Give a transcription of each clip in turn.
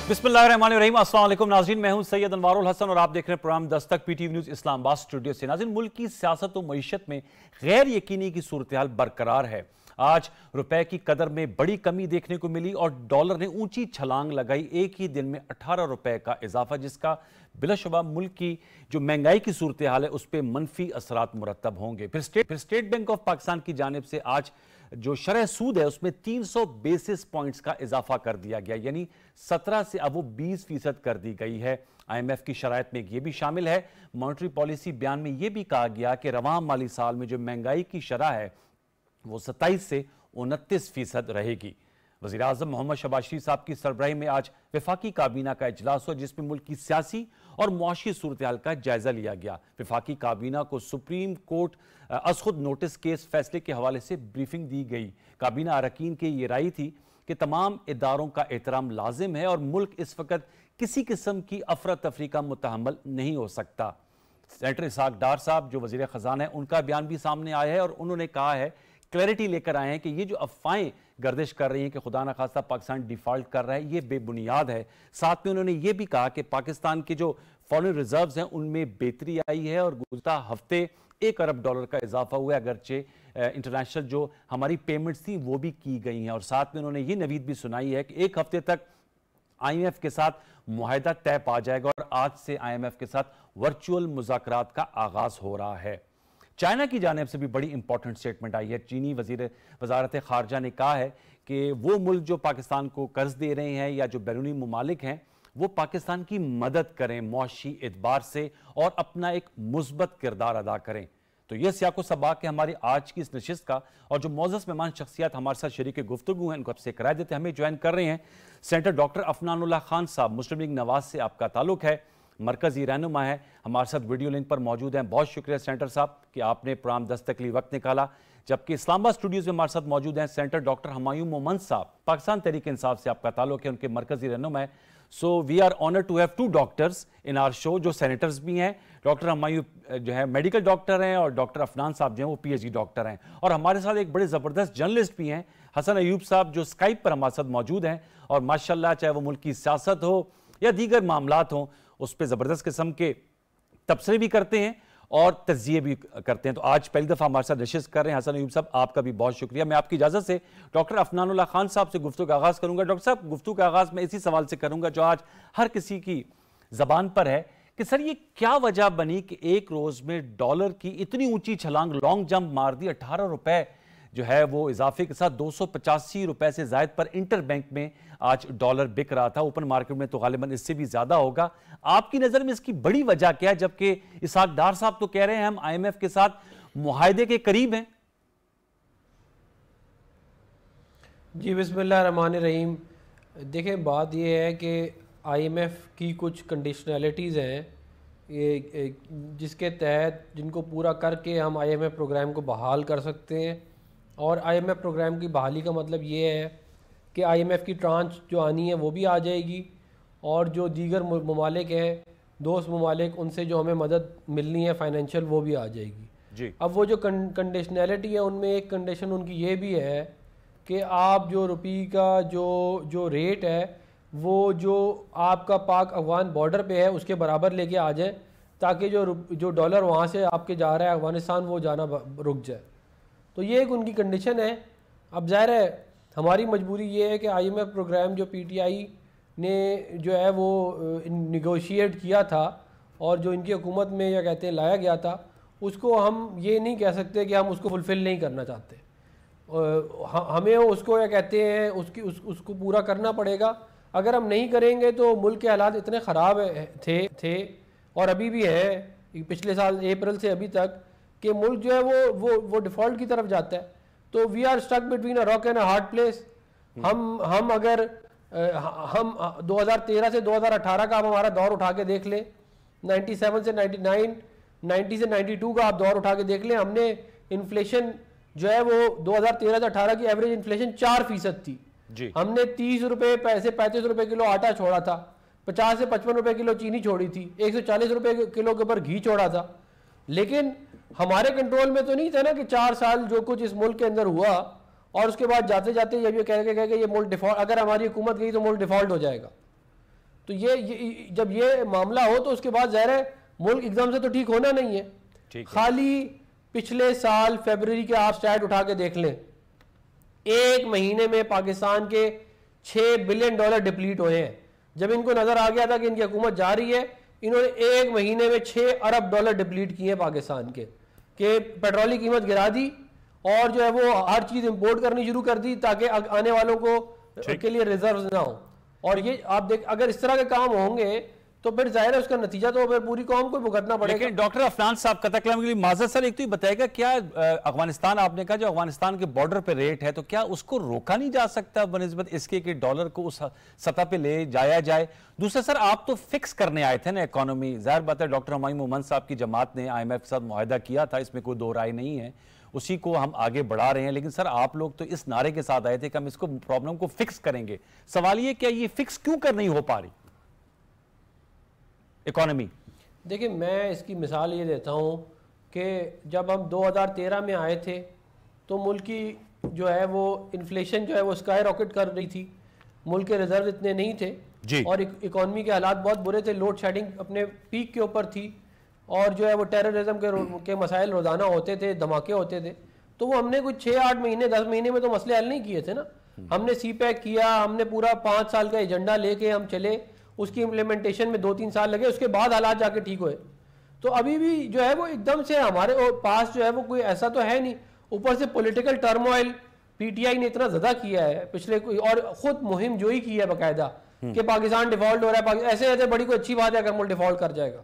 बिस्मिल्लाहिर्रहमानिर्रहीम। अस्सलाम वालेकुम नाज़रीन, मैं हूं सैयद अनवारुल हसन और आप देख रहे हैं programme Dastak PTV news Islamabad studio से। नाज़रीन, मुल्क की सियासत और मईशत में गैर यकीनी की सूरत हाल बरकरार है। आज रुपए की कदर में बड़ी कमी देखने को मिली और डॉलर ने ऊंची छलांग लगाई। एक ही दिन में 18 रुपए का इजाफा, जिसका बिलाशुबा मुल्क की जो महंगाई की सूरत हाल है उस पर मनफी असरात मुरतब होंगे। फिर स्टेट बैंक ऑफ पाकिस्तान की जानिब से आज जो शरह सूद है उसमें 300 बेसिस पॉइंट्स का इजाफा कर दिया गया, यानी 17 से अब वो 20% कर दी गई है। IMF की शराइत में यह भी शामिल है। मॉनेटरी पॉलिसी बयान में यह भी कहा गया कि रवां माली साल में जो महंगाई की शरह है वो 27 से 29% रहेगी। वज़ीर आज़म मोहम्मद शहबाज शरीफ साहब की सरबराही में आज वफाकी काबीना का इजलास हुआ, जिसमें मुल्क की सियासी और मुआशी सूरत हाल का जायजा लिया गया। वफाकी काबीना को सुप्रीम कोर्ट अज़खुद नोटिस केस फैसले के हवाले से ब्रीफिंग दी गई। काबीना अरकान की ये राय थी कि तमाम इदारों का एहतराम लाजिम है और मुल्क इस वक्त किसी किस्म की अफरा तफरी का मुतहम्मल नहीं हो सकता। सेनेटर इसहाक डार साहब जो वज़ीर ख़ज़ाना है, उनका बयान भी सामने आया है और उन्होंने कहा है, क्लैरिटी लेकर आए हैं कि ये जो अफवाहें गर्दिश कर रही हैं कि खुदा न खास्ता पाकिस्तान डिफॉल्ट कर रहा है, ये बेबुनियाद है। साथ में उन्होंने ये भी कहा कि पाकिस्तान के जो फॉरेन रिजर्व्स हैं उनमें बेहतरी आई है और गुज़श्ता हफ्ते $1 अरब का इजाफा हुआ है, अगरचे इंटरनेशनल जो हमारी पेमेंट्स थी वो भी की गई हैं। और साथ में उन्होंने ये नवीद भी सुनाई है कि एक हफ्ते तक IMF के साथ मुआहिदा तय पा जाएगा और आज से IMF के साथ वर्चुअल मुज़ाकरात का आगाज हो रहा है। चाइना की जानिब से भी बड़ी इंपॉर्टेंट स्टेटमेंट आई है। चीनी वज़ारत खारजा ने कहा है कि वो मुल्क जो पाकिस्तान को कर्ज दे रहे हैं या जो बैरूनी ममालिक हैं वो पाकिस्तान की मदद करें मुआशी एतबार से और अपना एक मुस्बत किरदार अदा करें। तो यह सियाको सबाक है हमारी आज की इस नशिस्त का, और जो मौजूद मेहमान शख्सियत हमारे साथ शरीक गुफ्तगू हैं उनको आपसे करार देते हैं। हमें ज्वाइन कर रहे हैं सेनेटर डॉक्टर अफनानुल्लाह खान साहब, मुस्लिम लीग नवाज से आपका ताल्लुक है, मरकजी रहनुमा है, हमारे साथ वीडियो लिंक पर मौजूद हैं। बहुत शुक्रिया सेनेटर साहब कि आपने प्रोग्राम दस्तक के लिए वक्त निकाला। जबकि इस्लामाबाद स्टूडियोज में हमारे साथ मौजूद हैं सेनेटर डॉक्टर हुमायूं मोमन साहब, पाकिस्तान तहरीक इंसाफ से आपका ताल्लुक है, उनके मरकजी रहनुमा है। So we are honour to have 2 doctors in our show जो सेनेटर्स भी हैं। डॉक्टर हुमायूं जो है मेडिकल डॉक्टर हैं और डॉक्टर अफनान साहब जो हैं वो PhD डॉक्टर हैं। और हमारे साथ एक बड़े ज़बरदस्त जर्नलिस्ट भी हैं, हसन अयूब साहब, जो स्काइप पर हमारे साथ मौजूद हैं। और माशाल्लाह चाहे वो मुल्क की सियासत हो या दीगर मामलात हों उस पर ज़बरदस्त किस्म के तबसरे भी करते हैं और तज्जिए भी करते हैं। तो आज पहली दफ़ा हमारे साथ नशिस्त कर रहे हैं हसन अयूब साहब, आपका भी बहुत शुक्रिया। मैं आपकी इजाज़त से डॉक्टर अफनानुल्लाह खान साहब से गुफ्तगू का आगाज़ करूँगा। डॉक्टर साहब, गुफ्तगू का आगाज़ मैं इसी सवाल से करूँगा जो आज हर किसी की ज़बान पर है कि सर ये क्या वजह बनी कि एक रोज़ में डॉलर की इतनी ऊंची छलांग, लॉन्ग जंप मार दी। 18 रुपए जो है वो इजाफे के साथ 285 रुपए से जायद पर इंटर बैंक में आज डॉलर बिक रहा था। ओपन मार्केट में तो गालिबन इससे भी ज्यादा होगा। आपकी नजर में इसकी बड़ी वजह क्या है, जबकि इसहाक डार साहब तो कह रहे हैं हम IMF के साथ मुआहिदे के करीब हैं? जी बिस्मिल्लाहिर्रहमानिर्रहीम। देखिए, बात यह है कि IMF की कुछ कंडीशनैलिटीज़ हैं ये जिसके तहत जिनको पूरा करके हम IMF प्रोग्राम को बहाल कर सकते हैं। और IMF प्रोग्राम की बहाली का मतलब ये है कि IMF की ट्रांच जो आनी है वो भी आ जाएगी और जो दीगर ममालिक हैं, दोस्त ममालिक, उनसे जो हमें मदद मिलनी है फाइनेंशियल, वो भी आ जाएगी जी। अब वो जो कंडीशनैलिटी है उनमें एक कंडीशन उनकी ये भी है कि आप जो रुपये का जो रेट है वो जो आपका पाक अफगान बॉर्डर पे है उसके बराबर लेके आ जाए, ताकि जो डॉलर वहाँ से आपके जा रहा है अफगानिस्तान वो जाना रुक जाए। तो ये एक उनकी कंडीशन है। अब ज़ाहिर है हमारी मजबूरी ये है कि IMF प्रोग्राम जो PTI ने जो है वो निगोशिएट किया था और जो इनकी हुकूमत में या कहते हैं लाया गया था, उसको हम ये नहीं कह सकते कि हम उसको फुलफ़िल नहीं करना चाहते। हमें उसको या कहते हैं उसको पूरा करना पड़ेगा। अगर हम नहीं करेंगे तो मुल्क के हालात इतने ख़राब थे और अभी भी है, पिछले साल अप्रैल से अभी तक, कि मुल्क जो है वो डिफ़ॉल्ट की तरफ जाता है। तो we are stuck between a rock and a hard place. हम अगर हम 2013 से 2018 का आप हमारा दौर उठा के देख लें, 97 से 99, 90 से 92 का आप दौर उठा के देख लें, हमने इन्फ्लेशन जो है वो 2013 से 18 की एवरेज इन्फ्लेशन 4% थी जी। हमने 30 रुपये पैसे 35 रुपये किलो आटा छोड़ा था, 50 से 55 रुपये किलो चीनी छोड़ी थी, 140 रुपये किलो के ऊपर घी छोड़ा था। लेकिन हमारे कंट्रोल में तो नहीं था ना कि 4 साल जो कुछ इस मुल्क के अंदर हुआ और उसके बाद जाते जाते ये कह के ये मुल्क डिफॉल्ट, अगर हमारी हुकूमत गई तो मुल्क डिफॉल्ट हो जाएगा। तो ये जब ये मामला हो तो उसके बाद ज़ाहिर है मुल्क एकदम से तो ठीक होना नहीं है। खाली पिछले साल फरवरी के आप स्टैट उठा के देख लें, एक महीने में पाकिस्तान के $6 बिलियन डिप्लीट हुए हैं। जब इनको नजर आ गया था कि इनकी हुकूमत जा रही है, इन्होंने एक महीने में $6 अरब डिप्लीट किए पाकिस्तान के पेट्रोल की कीमत गिरा दी और जो है वो हर चीज इंपोर्ट करनी शुरू कर दी ताकि आने वालों को के लिए रिजर्व ना हो। और ये आप देख, अगर इस तरह के काम होंगे तो फिर जाहिर है उसका नतीजा तो फिर पूरी कौम को भुगतना पड़ेगा। लेकिन डॉक्टर अफनान साहब, कतल कलाम के लिए माजरत सर, एक तो ये बताएगा क्या अफगानिस्तान, आपने कहा जो अफगानिस्तान के बॉर्डर पे रेट है, तो क्या उसको रोका नहीं जा सकता बनिस्बत इसके कि डॉलर को उस सतह पे ले जाया जाए? दूसरा सर, आप तो फिक्स करने आए थे ना इकोनॉमी, जाहिर बात है डॉक्टर हुमायूं मोहम्मद साहब की जमात ने IMF के साथ मुआहदा किया था, इसमें कोई दो राय नहीं है, उसी को हम आगे बढ़ा रहे हैं। लेकिन सर आप लोग तो इस नारे के साथ आए थे कि हम इसको प्रॉब्लम को फिक्स करेंगे। सवाल ये क्या ये फिक्स क्यों कर नहीं हो पा रही इकोनॉमी? देखिए, मैं इसकी मिसाल ये देता हूँ कि जब हम 2013 में आए थे तो मुल्क की जो है वो इन्फ्लेशन जो है वो स्काई रॉकेट कर रही थी, मुल्क के रिजर्व इतने नहीं थे और इकोनॉमी के हालात बहुत बुरे थे, लोड शेडिंग अपने पीक के ऊपर थी और जो है वो टेररिज्म के मसाइल रोजाना होते थे, धमाके होते थे। तो वो हमने कुछ 6-8 महीने 10 महीने में तो मसले हल नहीं किए थे ना। हमने CPEC किया, हमने पूरा 5 साल का एजेंडा लेके हम चले, उसकी इम्प्लीमेंटेशन में 2-3 साल लगे, उसके बाद हालात जाके ठीक हुए। तो अभी भी जो है वो एकदम से हमारे पास जो है वो कोई ऐसा तो है नहीं, ऊपर से पॉलिटिकल टर्मोइल PTI ने इतना ज्यादा किया है पिछले कोई, और खुद मुहिम जोई की है बाकायदा कि पाकिस्तान डिफॉल्ट हो रहा है, ऐसे ऐसे बड़ी कोई अच्छी बात है अगर मुल्क डिफॉल्ट कर जाएगा।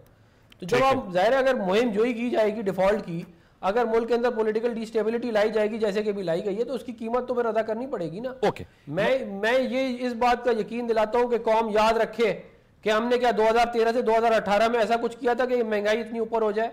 तो जब आप जाहिर है अगर मुहिम जोई की जाएगी डिफॉल्ट की, अगर मुल्क के अंदर पॉलिटिकल डिस्टेबिलिटी लाई जाएगी जैसे कि भी लाई गई है, तो उसकी कीमत तो फिर अदा करनी पड़ेगी ना। मैं ये इस बात का यकीन दिलाता हूं कि कौम याद रखे कि हमने क्या 2013 से 2018 में ऐसा कुछ किया था कि महंगाई इतनी ऊपर हो जाए।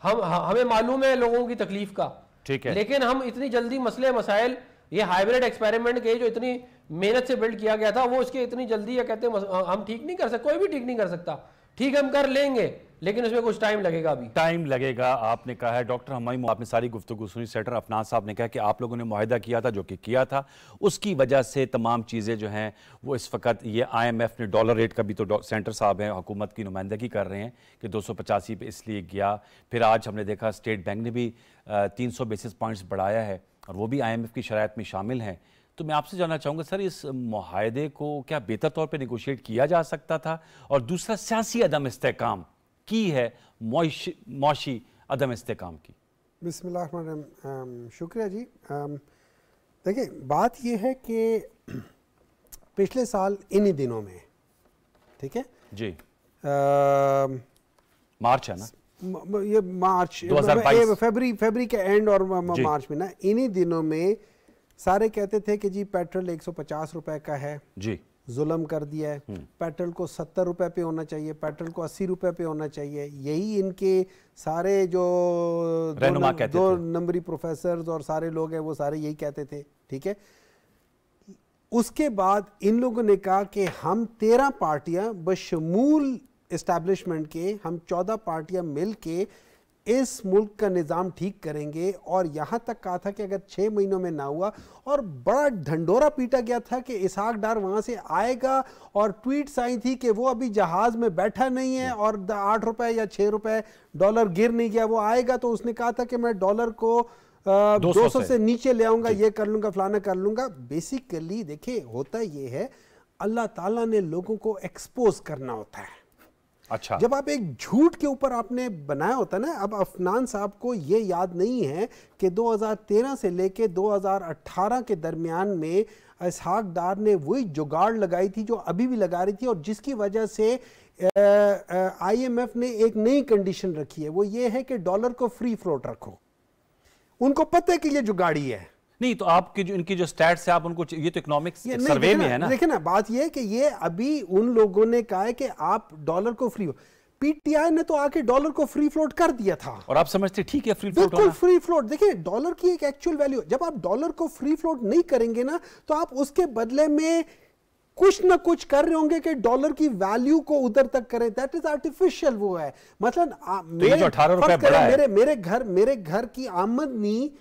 हमें मालूम है लोगों की तकलीफ का, ठीक है, लेकिन हम इतनी जल्दी मसले मसाइल, ये हाइब्रिड एक्सपेरिमेंट के जो इतनी मेहनत से बिल्ड किया गया था, वो उसके इतनी जल्दी या कहते हैं हम ठीक नहीं कर सकते, कोई भी ठीक नहीं कर सकता। ठीक हम कर लेंगे लेकिन उसमें कुछ टाइम लगेगा, अभी टाइम लगेगा। आपने कहा है डॉक्टर हुमायूं, आपने सारी गुफ्तगू सुनी। सेनेटर अफनान साहब ने कहा कि आप लोगों ने मुआहदा किया था, जो कि किया था, उसकी वजह से तमाम चीज़ें जो हैं वो इस वक्त ये IMF ने डॉलर रेट का भी, तो सेनेटर साहब हैं हुकूमत की नुमाइंदगी कर रहे हैं कि 285 पे इसलिए गया। फिर आज हमने देखा स्टेट बैंक ने भी 300 बेसिस पॉइंट्स बढ़ाया है और वो भी IMF की शराइत में शामिल हैं। तो मैं आपसे जानना चाहूँगा सर, इस मुआहदे को क्या बेहतर तौर पे नेगोशिएट किया जा सकता था? और दूसरा, सियासी अदम इस्तेकाम की है, मौशी अदम इस्तेकाम की। बिस्मिल्लाह, शुक्रिया जी। देखिए, बात यह है कि पिछले साल इन्हीं दिनों में, ठीक है जी, मार्च है ना, ये मार्च 2022, फरवरी के एंड और मार्च में ना, इन्हीं दिनों में सारे कहते थे कि जी पेट्रोल 150 रुपए का है जी, जुल्म कर दिया है, पेट्रोल को 70 रुपए पे होना चाहिए, पेट्रोल को 80 रुपए पे होना चाहिए। यही इनके सारे जो दो नंबरी प्रोफेसर और सारे लोग हैं वो सारे यही कहते थे, ठीक है। उसके बाद इन लोगों ने कहा कि हम 13 पार्टियां बशमूल इस्टेब्लिशमेंट के, हम 14 पार्टियां मिल के इस मुल्क का निज़ाम ठीक करेंगे। और यहाँ तक कहा था कि अगर 6 महीनों में ना हुआ, और बड़ा ढंडोरा पीटा गया था कि इसहाक डार वहाँ से आएगा, और ट्वीट्स आई थी कि वो अभी जहाज़ में बैठा नहीं है और 8 रुपए या 6 रुपए डॉलर गिर नहीं गया, वो आएगा। तो उसने कहा था कि मैं डॉलर को 200 से नीचे ले आऊँगा, ये कर लूँगा, फलाना कर लूँगा। बेसिकली देखिए, होता ये है, अल्लाह ताला ने लोगों को एक्सपोज करना होता है। अच्छा, जब आप एक झूठ के ऊपर आपने बनाया होता है ना, अब अफनान साहब को ये याद नहीं है कि 2013 से लेके 2018 के दरमियान में इसहाक डार ने वही जुगाड़ लगाई थी जो अभी भी लगा रही थी, और जिसकी वजह से IMF ने एक नई कंडीशन रखी है, वो ये है कि डॉलर को फ्री फ्लोट रखो। उनको पता है कि ये जुगाड़ी है। नहीं तो आपकी जो इनकी जो स्टैट्स है, आप उनको, ये तो इकोनॉमिक्स सर्वे में है ना। देखिए ना, बात ये है कि ये अभी उन लोगों ने कहा है कि आप डॉलर को फ्री, PTI ने तो आके डॉलर को फ्री फ्लोट कर दिया था, और आप समझते ठीक है फ्री फ्लोट, बिल्कुल फ्री फ्लोट। देखिए, डॉलर की एक एक्चुअल वैल्यू, जब आप डॉलर को फ्री फ्लोट नहीं करेंगे ना, तो आप उसके बदले में कुछ ना कुछ कर रहे होंगे कि डॉलर की वैल्यू को उधर तक करें। That is artificial. वो है मतलब मेरे 18 रुपए बढ़ा है, मेरे घर की आमदनी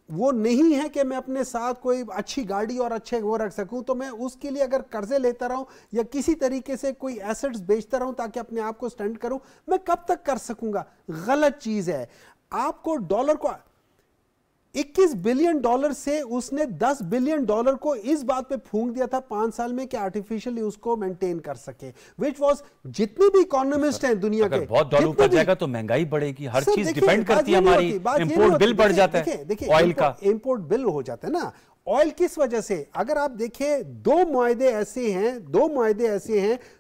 वो नहीं है कि मैं अपने साथ कोई अच्छी गाड़ी और अच्छे वो रख सकूं, तो मैं उसके लिए अगर कर्जे लेता रहूं या किसी तरीके से कोई एसेट्स बेचता रहूं ताकि अपने आप को स्टैंड करूं, मैं कब तक कर सकूंगा? गलत चीज है। आपको डॉलर को 21 बिलियन डॉलर से उसने 10 बिलियन डॉलर को इस बात पे फूंक दिया था 5 साल में कि आर्टिफिशियली उसको मेंटेन कर सके, विच वाज जितने भी इकोनॉमिस्ट हैं दुनिया के, बहुत डॉलर ऊपर जाएगा तो महंगाई बढ़ेगी, हर चीज डिपेंड करती है हमारी, इंपोर्ट बिल बढ़ जाता है, देखिए ऑयल का इंपोर्ट बिल हो जाता है ना। ऑयल किस वजह से? अगर आप देखें दो मुआहदे ऐसे हैं,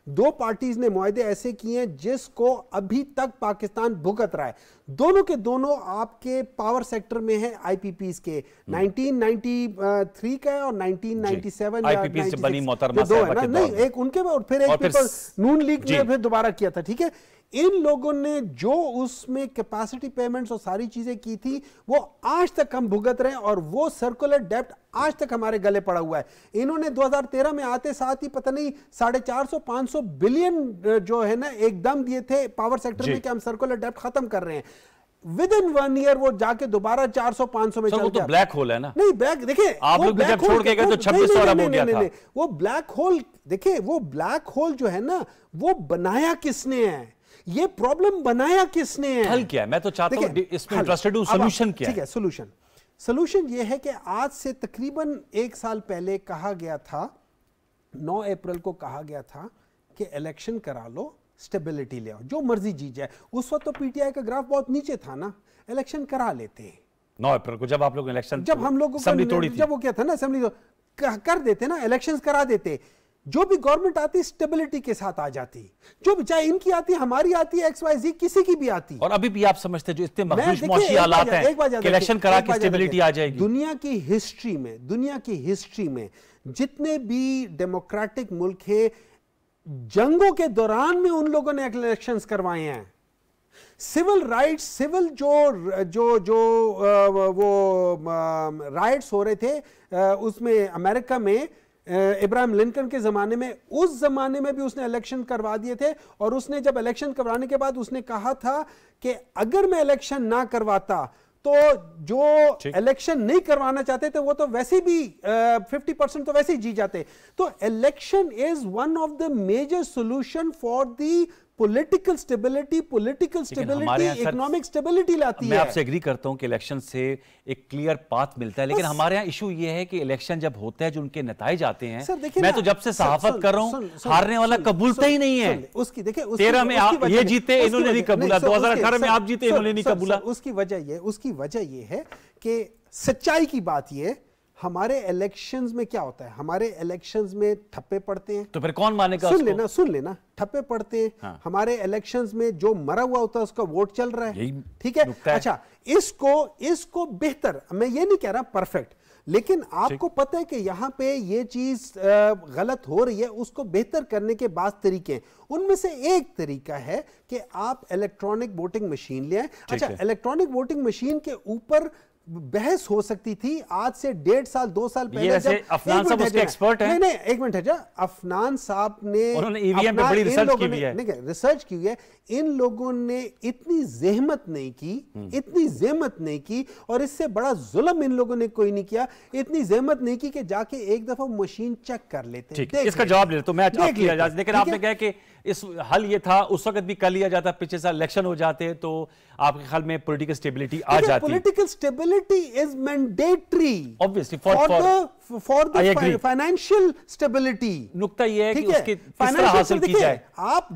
दो पार्टीज ने मुआहदे ऐसे किए हैं जिसको अभी तक पाकिस्तान भुगत रहा है, दोनों के दोनों आपके पावर सेक्टर में है, आईपीपीस के 1993 का है और 1997 आईपीपीस से बनी मोहतरमा दो है ना, नहीं एक उनके और फिर एक पेपर नून लीग ने फिर दोबारा किया था, ठीक है। इन लोगों ने जो उसमें कैपेसिटी पेमेंट्स और सारी चीजें की थी वो आज तक हम भुगत रहे हैं और वो सर्कुलर डेब्ट आज तक हमारे गले पड़ा हुआ है। इन्होंने 2013 में आते साथ ही पता नहीं 450-500 बिलियन जो है ना एकदम दिए थे पावर सेक्टर में कि हम सर्कुलर डेब्ट खत्म कर रहे हैं। विद इन 1 ईयर वो जाके दोबारा 400-500 में चल गया। तो ब्लैक होल है ना? नहीं ब्लैक, देखिए आप लोग जब छोड़ के गए तो 2600 अरब हो गया था। वो ब्लैक होल, देखिए वो ब्लैक होल जो है ना वो बनाया किसने है, ये प्रॉब्लम बनाया किसने है, हल क्या है? मैं तो चाहता हूं इसमें इंटरेस्टेड हूं, सॉल्यूशन क्या है? ठीक है, सॉल्यूशन ये है कि आज से तकरीबन 1 साल पहले कहा गया था, 9 अप्रैल को कहा गया था कि इलेक्शन करा लो, स्टेबिलिटी ले आओ, जो मर्जी जीत जाए। उस वक्त तो पीटीआई का ग्राफ बहुत नीचे था ना, इलेक्शन करा लेते 9 अप्रैल को जब आप लोग इलेक्शन, जब हम लोग जब वो क्या था ना असेंबली कर देते ना, इलेक्शंस करा देते, जो भी गवर्नमेंट आती स्टेबिलिटी के साथ आ जाती, जो भी चाहे इनकी आती हमारी आती XYZ किसी की भी आती। और अभी भी आप समझते जो इतने मखदूश मौशी हालात हैं कि इलेक्शन करा के स्टेबिलिटी आ जाएगी? दुनिया की हिस्ट्री में जितने भी डेमोक्रेटिक मुल्क हैं, जंगों के दौरान में उन लोगों ने इलेक्शंस करवाए हैं। सिविल राइट्स, सिविल वो राइट्स हो रहे थे उसमें अमेरिका में इब्राहिम लिंकन के जमाने में, उस जमाने में भी उसने इलेक्शन करवा दिए थे। और उसने जब इलेक्शन करवाने के बाद उसने कहा था कि अगर मैं इलेक्शन ना करवाता तो जो इलेक्शन नहीं करवाना चाहते थे वो तो वैसे भी 50% तो वैसे ही जी जाते। तो election is one of the major solution for the political stability, economic stability लाती है। मैं आपसे एग्री करता हूं कि इलेक्शन से एक क्लियर पाथ मिलता है, लेकिन हमारे यहाँ इशू ये है कि इलेक्शन जब होता है जो उनके नतीजे आते हैं, मैं तो जब से सहाफत कर रहा हूं हारने वाला कबूलता ही नहीं है। उसकी देखिए 13 में ये जीते इन्होंने नहीं कबूला, 2018 में आप जीते इन्होंने नहीं कबूला। उसकी वजह ये है कि सच्चाई की बात ये, हमारे इलेक्शंस में क्या होता है, हमारे इलेक्शंस में ठप्पे पड़ते हैं। तो फिर कौन मानेगा? सुन लेना ठप्पे पड़ते हैं। हाँ। हमारे इलेक्शंस में जो मरा हुआ होता है उसका वोट चल रहा है, ठीक है। अच्छा, इसको बेहतर, मैं ये नहीं कह रहा परफेक्ट, लेकिन आपको पता है कि यहां पे ये चीज गलत हो रही है, उसको बेहतर करने के बाद तरीके हैं। उनमें से एक तरीका है कि आप इलेक्ट्रॉनिक वोटिंग मशीन ले आए। अच्छा, इलेक्ट्रॉनिक वोटिंग मशीन के ऊपर बहस हो सकती थी आज से 1.5 साल 2 साल पहले, जब अफनान साहब उसके एक्सपर्ट हैं। नहीं एक मिनट है जा, अफनान साहब ने ईवीएम पे बड़ी रिसर्च की भी है। रिसर्च की है, इन लोगों ने इतनी ज़हमत नहीं की और इससे बड़ा जुल्म इन लोगों ने कोई नहीं किया, इतनी ज़हमत नहीं की कि जाके एक दफा मशीन चेक कर लेते। इसका जवाब ले तो मैं लेकिन आपने कहा कि इस हल ये था उस वक्त भी कर लिया जाता, पिछले साल इलेक्शन हो जाते तो आपके ख्याल में पॉलिटिकल स्टेबिलिटी आ जाती? Political stability is mandatory obviously for the financial stability. नुकता ये है कि उसकी किस तरह हासिल की जाए। आप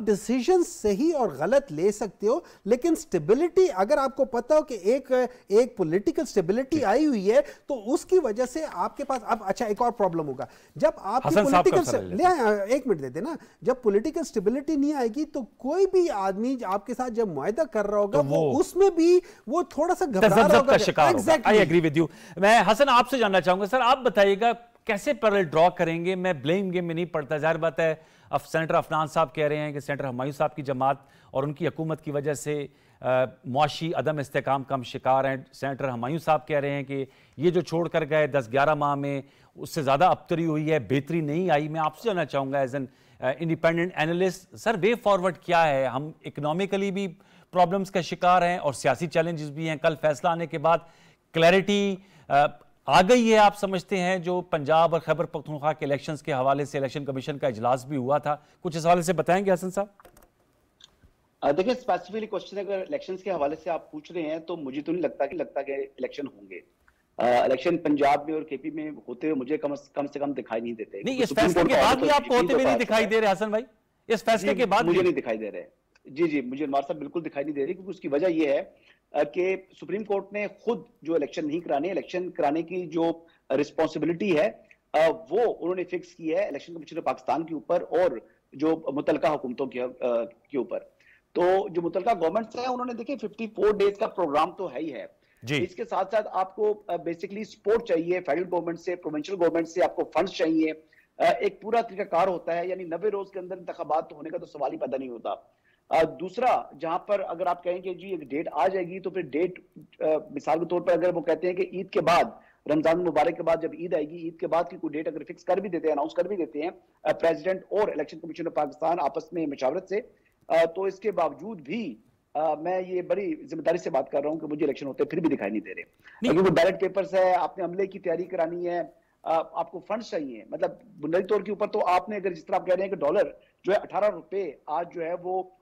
डिसीजन सही और गलत ले सकते हो, लेकिन स्टेबिलिटी अगर आपको पता हो कि एक पॉलिटिकल स्टेबिलिटी आई हुई है तो उसकी वजह से आपके पास अब अच्छा एक और प्रॉब्लम होगा, जब आप पॉलिटिकल एक मिनट देते ना, जब पॉलिटिकल स्टेबिलिटी नहीं आएगी तो कोई भी आदमी आपके साथ जब मुआहदा कर रहा होगा तो वो उसमें भी वो थोड़ा सा घबरा रहा होगा। I agree with you. मैं हसन आपसे जानना चाहूंगा, सर आप बताइएगा कैसे पैरेलल ड्रॉ करेंगे? मैं ब्लेम गेम में नहीं पड़ता, जाहिर बात है सेनेटर अफनान साहब कह रहे हैं कि सेनेटर हुमायूं साहब की जमात और उनकी हुकूमत की वजह से मुआशी अदम इस्तेकाम का हम शिकार हैं। सेनेटर हुमायूं साहब कह रहे हैं कि ये जो छोड़ कर गए 10-11 माह में उससे ज़्यादा अबतरी हुई है, बेहतरी नहीं आई। मैं आपसे जानना चाहूँगा as an independent analyst, sir way forward क्या है? हम इकोनॉमिकली भी प्रॉब्लम्स का शिकार हैं और सियासी चैलेंजेस भी हैं। कल फैसला आने के बाद क्लैरिटी आ गई है, आप समझते हैं? जो पंजाब और खैबर पख्तूनख्वा के इलेक्शंस के हवाले से इलेक्शन कमीशन का इजलास भी हुआ था, कुछ इस हवाले से बताएंगे हसन साहब? देखिए, स्पेसिफिकली क्वेश्चन अगर इलेक्शंस के हवाले से आप पूछ रहे हैं तो मुझे तो नहीं लगता कि इलेक्शन होंगे। इलेक्शन पंजाब में और केपी में होते हुए मुझे कम से कम दिखाई नहीं देते। नहीं, इस फैसले के बाद भी आपको होते हुए नहीं दिखाई दे रहे हसन भाई? इस फैसले के बाद मुझे नहीं दिखाई दे रहे। जी, मुझे अनवर साहब बिल्कुल दिखाई नहीं दे रही, क्योंकि उसकी वजह यह है कि सुप्रीम कोर्ट ने खुद जो इलेक्शन कराने की जो रिस्पॉन्सिबिलिटी है वो उन्होंने फिक्स की है इलेक्शन कमीशन ऑफ पाकिस्तान के ऊपर और जो मुतलका हुकूमतों के ऊपर। तो जो मुतलका गवर्नमेंट्स हैं उन्होंने देखिए 54 डेज का प्रोग्राम तो है ही है। इसके साथ साथ आपको बेसिकली सपोर्ट चाहिए फेडरल गवर्नमेंट से, प्रोविंशियल गवर्नमेंट से, आपको फंड्स चाहिए, एक पूरा तरीकाकार होता है। यानी 90 रोज के अंदर इंतखाबात होने का तो सवाल ही पैदा नहीं होता। दूसरा, जहां पर अगर आप कहें कि जी एक डेट आ जाएगी तो फिर डेट मिसाल के तौर पर अगर वो कहते हैं कि ईद के बाद, रमजान मुबारक के बाद जब ईद आएगी, ईद के बाद की कोई डेट अगर फिक्स कर भी देते हैं, अनाउंस कर भी देते हैं प्रेसिडेंट और इलेक्शन कमीशन ऑफ पाकिस्तान आपस में मशावरत से, तो इसके बावजूद भी मैं ये बड़ी जिम्मेदारी से बात कर रहा हूं कि मुझे इलेक्शन होते फिर भी दिखाई नहीं दे रहे। क्योंकि बैलेट पेपर्स है, आपने हमले की तैयारी करानी है, आपको फंड्स चाहिए। मतलब बुनियादी तौर के ऊपर तो आपने, अगर जिस तरह आप कह रहे हैं कि डॉलर जो है 18 रुपए आज जो है वो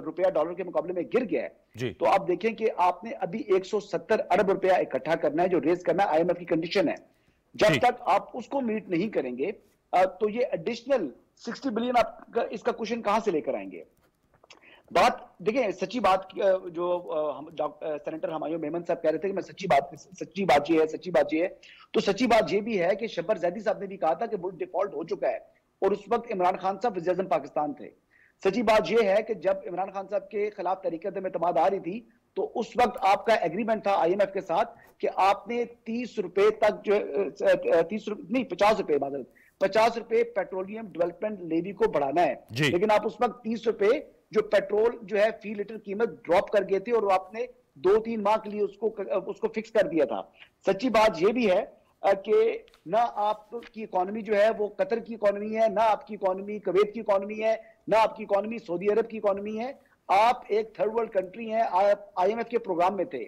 रुपया डॉलर के मुकाबले में गिर गया है, तो आप देखें कि आपने अभी 170 अरब रुपया इकट्ठा करना है, जो रेज करना है। IMF की कंडीशन है, जब तक आप उसको मीट नहीं करेंगे तो ये एडिशनल 60 बिलियन आप इसका क्वेश्चन कहां से लेकर आएंगे? बात देखिए, सच्ची बात जो सेनेटर हुमायूं मेमन साहब कह रहे थे कि मैं सच्ची बात ये है, तो सच्ची बात ये भी है कि शब्बर जैदी साहब ने भी कहा था कि मुल्क डिफॉल्ट हो चुका है, और उस वक्त इमरान खान साहब वज़ीर-ए-आज़म पाकिस्तान थे। सच्ची बात ये है कि जब इमरान खान साहब के खिलाफ तहरीक एतमाद आ रही थी तो उस वक्त आपका एग्रीमेंट था IMF के साथ कि आपने 30 रुपए तक जो 50 रुपए पेट्रोलियम डेवलपमेंट लेवी को बढ़ाना है, लेकिन आप उस वक्त 30 रुपए जो पेट्रोल जो है फी लीटर कीमत ड्रॉप कर गए थे और आपने 2-3 माह के लिए उसको फिक्स कर दिया था। सच्ची बात यह भी है कि ना आपकी इकोनॉमी जो है वो कतर की इकोनॉमी है, ना आपकी इकोनॉमी कुवैत की इकोनॉमी है, ना आपकी इकोनॉमी सऊदी अरब की इकोनॉमी है। आप एक थर्ड वर्ल्ड कंट्री है, आप IMF के प्रोग्राम में थे,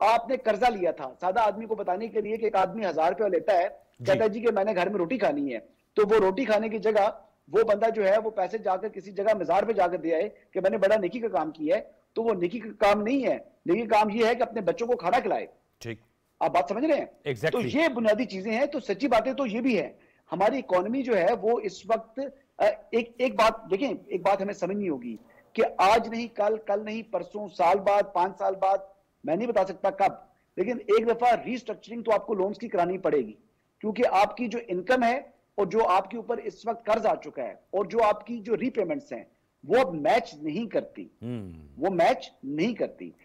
आपने कर्जा लिया था सादा आदमी को बताने के लिए कि एक आदमी 1000 रुपया लेता है, कहता है जी कि मैंने घर में रोटी खानी है, तो वो रोटी खाने की जगह वो बंदा जो है वो पैसे जाकर किसी जगह मजार पे जाकर दे आए कि मैंने बड़ा नेकी का काम किया है, तो वो नेकी का काम नहीं है। नेकी का काम ये है कि अपने बच्चों को खाना खिलाए। ठीक, आप बात समझ रहे हैं? exactly. तो ये बुनियादी चीजें हैं। तो सच्ची बातें तो ये भी है, हमारी इकोनॉमी जो है वो इस वक्त एक बात देखें, एक बात हमें समझनी होगी कि आज नहीं कल नहीं परसों, साल बाद, 5 साल बाद, मैं नहीं बता सकता कब, लेकिन एक दफा रीस्ट्रक्चरिंग तो आपको लोन्स की करानी पड़ेगी, क्योंकि आपकी जो इनकम है और जो आपके ऊपर इस वक्त कर्ज आ चुका है और जो आपकी जो रीपेमेंट्स हैं वो अब मैच नहीं करती,